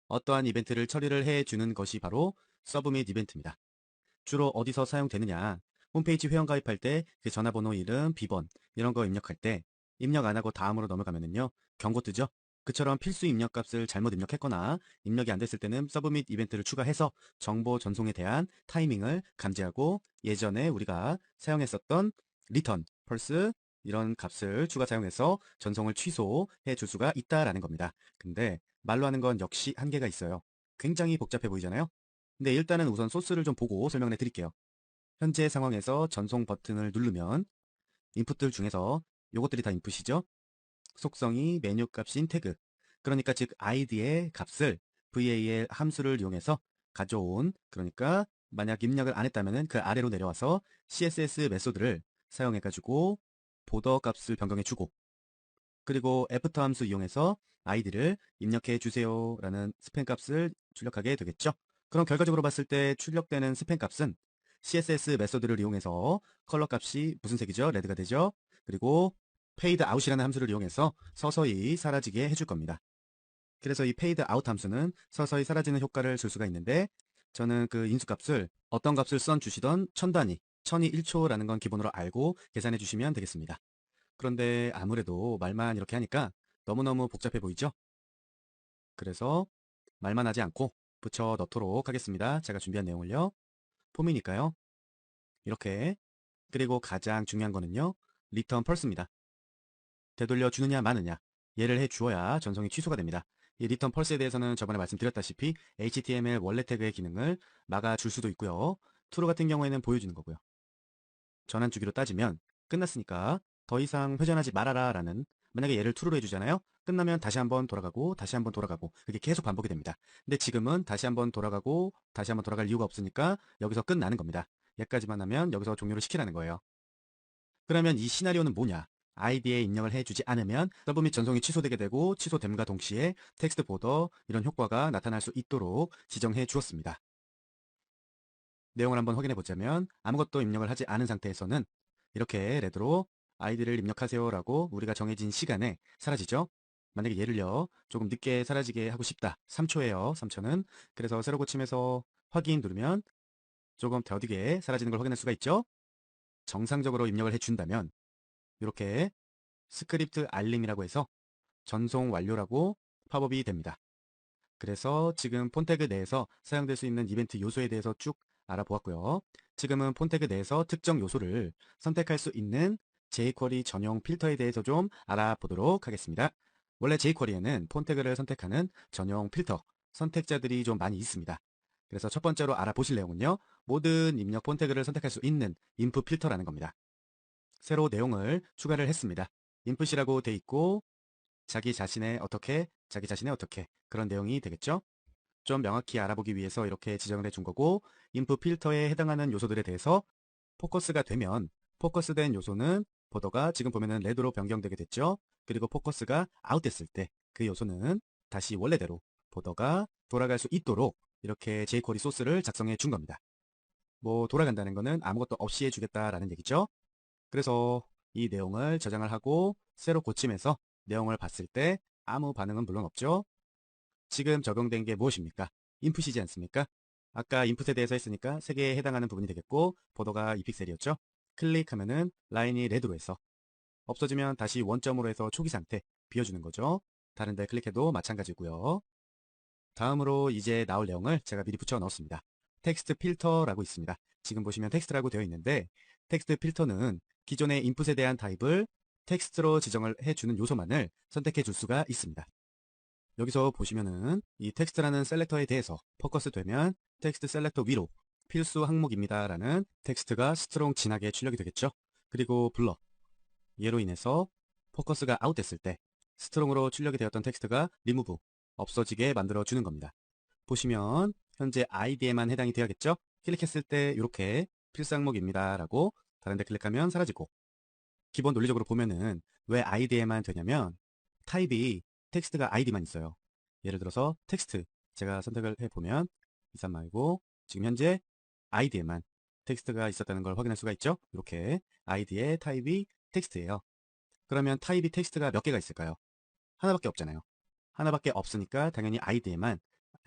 어떠한 이벤트를 처리를 해주는 것이 바로 서브밋 이벤트입니다. 주로 어디서 사용되느냐? 홈페이지 회원가입할 때 그 전화번호 이름, 비번 이런 거 입력할 때 입력 안 하고 다음으로 넘어가면은요 경고 뜨죠? 그처럼 필수 입력 값을 잘못 입력했거나 입력이 안 됐을 때는 서브밋 이벤트를 추가해서 정보 전송에 대한 타이밍을 감지하고 예전에 우리가 사용했었던 리턴, 펄스 이런 값을 추가 사용해서 전송을 취소해 줄 수가 있다라는 겁니다. 근데 말로 하는 건 역시 한계가 있어요. 굉장히 복잡해 보이잖아요? 근데 일단은 우선 소스를 좀 보고 설명해 드릴게요. 현재 상황에서 전송 버튼을 누르면 인풋들 중에서 요것들이 다 인풋이죠. 속성이 메뉴 값인 태그. 그러니까 즉 id의 값을 val 함수를 이용해서 가져온 그러니까 만약 입력을 안 했다면 그 아래로 내려와서 css 메소드를 사용해 가지고 보더 값을 변경해 주고 그리고 애프터 함수 이용해서 id를 입력해 주세요 라는 스팸 값을 출력하게 되겠죠. 그럼 결과적으로 봤을 때 출력되는 스팸 값은 css 메소드를 이용해서 컬러 값이 무슨 색이죠? 레드가 되죠. 그리고 페이드 아웃이라는 함수를 이용해서 서서히 사라지게 해줄 겁니다. 그래서 이 페이드 아웃 함수는 서서히 사라지는 효과를 줄 수가 있는데 저는 그 인수값을 어떤 값을 써 주시던 천 단위, 천이 1초라는 건 기본으로 알고 계산해 주시면 되겠습니다. 그런데 아무래도 말만 이렇게 하니까 너무너무 복잡해 보이죠? 그래서 말만 하지 않고 붙여 넣도록 하겠습니다. 제가 준비한 내용을요. 폼이니까요. 이렇게 그리고 가장 중요한 거는요. return pulse입니다. 되돌려 주느냐 마느냐 얘를 해 주어야 전송이 취소가 됩니다. 이 return pulse에 대해서는 저번에 말씀드렸다시피 HTML 원래 태그의 기능을 막아줄 수도 있고요. true 같은 경우에는 보여주는 거고요. 전환 주기로 따지면 끝났으니까 더 이상 회전하지 말아라 라는 만약에 얘를 true로 해주잖아요. 끝나면 다시 한번 돌아가고 다시 한번 돌아가고 그게 계속 반복이 됩니다. 근데 지금은 다시 한번 돌아가고 다시 한번 돌아갈 이유가 없으니까 여기서 끝나는 겁니다. 얘까지만 하면 여기서 종료를 시키라는 거예요. 그러면 이 시나리오는 뭐냐? 아이디에 입력을 해주지 않으면 서브 및 전송이 취소되게 되고 취소됨과 동시에 텍스트 보더 이런 효과가 나타날 수 있도록 지정해 주었습니다. 내용을 한번 확인해 보자면 아무것도 입력을 하지 않은 상태에서는 이렇게 레드로 아이디를 입력하세요 라고 우리가 정해진 시간에 사라지죠. 만약에 얘를요 조금 늦게 사라지게 하고 싶다. 3초예요. 3초는. 그래서 새로 고침해서 확인 누르면 조금 더디게 사라지는 걸 확인할 수가 있죠. 정상적으로 입력을 해준다면 이렇게 스크립트 알림이라고 해서 전송 완료라고 팝업이 됩니다. 그래서 지금 폰태그 내에서 사용될 수 있는 이벤트 요소에 대해서 쭉 알아보았고요. 지금은 폰태그 내에서 특정 요소를 선택할 수 있는 jQuery 전용 필터에 대해서 좀 알아보도록 하겠습니다. 원래 jQuery에는 폰태그를 선택하는 전용 필터, 선택자들이 좀 많이 있습니다. 그래서 첫 번째로 알아보실 내용은요. 모든 입력 폰태그를 선택할 수 있는 인풋 필터라는 겁니다. 새로 내용을 추가를 했습니다. 인풋이라고 돼 있고 자기 자신의 어떻게 그런 내용이 되겠죠? 좀 명확히 알아보기 위해서 이렇게 지정을 해준 거고 인풋 필터에 해당하는 요소들에 대해서 포커스가 되면 포커스된 요소는 보더가 지금 보면은 레드로 변경되게 됐죠? 그리고 포커스가 아웃됐을 때 그 요소는 다시 원래대로 보더가 돌아갈 수 있도록 이렇게 jQuery 소스를 작성해 준 겁니다. 뭐 돌아간다는 거는 아무것도 없이 해주겠다라는 얘기죠. 그래서 이 내용을 저장을 하고 새로 고침해서 내용을 봤을 때 아무 반응은 물론 없죠. 지금 적용된 게 무엇입니까? 인풋이지 않습니까? 아까 인풋에 대해서 했으니까 3개에 해당하는 부분이 되겠고 보더가 2픽셀이었죠. 클릭하면은 라인이 레드로 해서 없어지면 다시 원점으로 해서 초기 상태 비워주는 거죠. 다른 데 클릭해도 마찬가지고요. 다음으로 이제 나올 내용을 제가 미리 붙여 넣었습니다. 텍스트 필터라고 있습니다. 지금 보시면 텍스트라고 되어 있는데 텍스트 필터는 기존의 인풋에 대한 타입을 텍스트로 지정을 해주는 요소만을 선택해 줄 수가 있습니다. 여기서 보시면은 이 텍스트라는 셀렉터에 대해서 포커스 되면 텍스트 셀렉터 위로 필수 항목입니다 라는 텍스트가 스트롱 진하게 출력이 되겠죠. 그리고 블러 얘로 인해서 포커스가 아웃됐을 때 스트롱으로 출력이 되었던 텍스트가 리무브 없어지게 만들어 주는 겁니다. 보시면 현재 아이디에만 해당이 되어야겠죠. 클릭했을 때 이렇게 필수 항목입니다 라고 다른데 클릭하면 사라지고, 기본 논리적으로 보면은 왜 아이디에만 되냐면 타입이 텍스트가 아이디만 있어요. 예를 들어서 텍스트 제가 선택을 해보면 이산 말고 지금 현재 아이디에만 텍스트가 있었다는 걸 확인할 수가 있죠. 이렇게 아이디의 타입이 텍스트예요. 그러면 타입이 텍스트가 몇 개가 있을까요? 하나밖에 없잖아요. 하나밖에 없으니까 당연히 아이디에만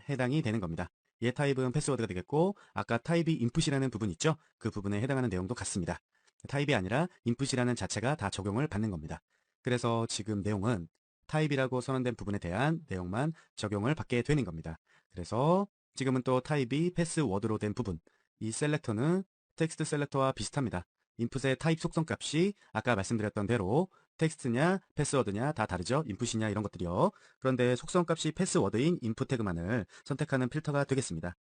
해당이 되는 겁니다. 얘 타입은 패스워드가 되겠고 아까 타입이 인풋이라는 부분 있죠? 그 부분에 해당하는 내용도 같습니다. 타입이 아니라 인풋이라는 자체가 다 적용을 받는 겁니다. 그래서 지금 내용은 타입이라고 선언된 부분에 대한 내용만 적용을 받게 되는 겁니다. 그래서 지금은 또 타입이 패스워드로 된 부분, 이 셀렉터는 텍스트 셀렉터와 비슷합니다. 인풋의 타입 속성 값이 아까 말씀드렸던 대로 텍스트냐 패스워드냐 다 다르죠. 인풋이냐 이런 것들이요. 그런데 속성 값이 패스워드인 인풋 태그만을 선택하는 필터가 되겠습니다.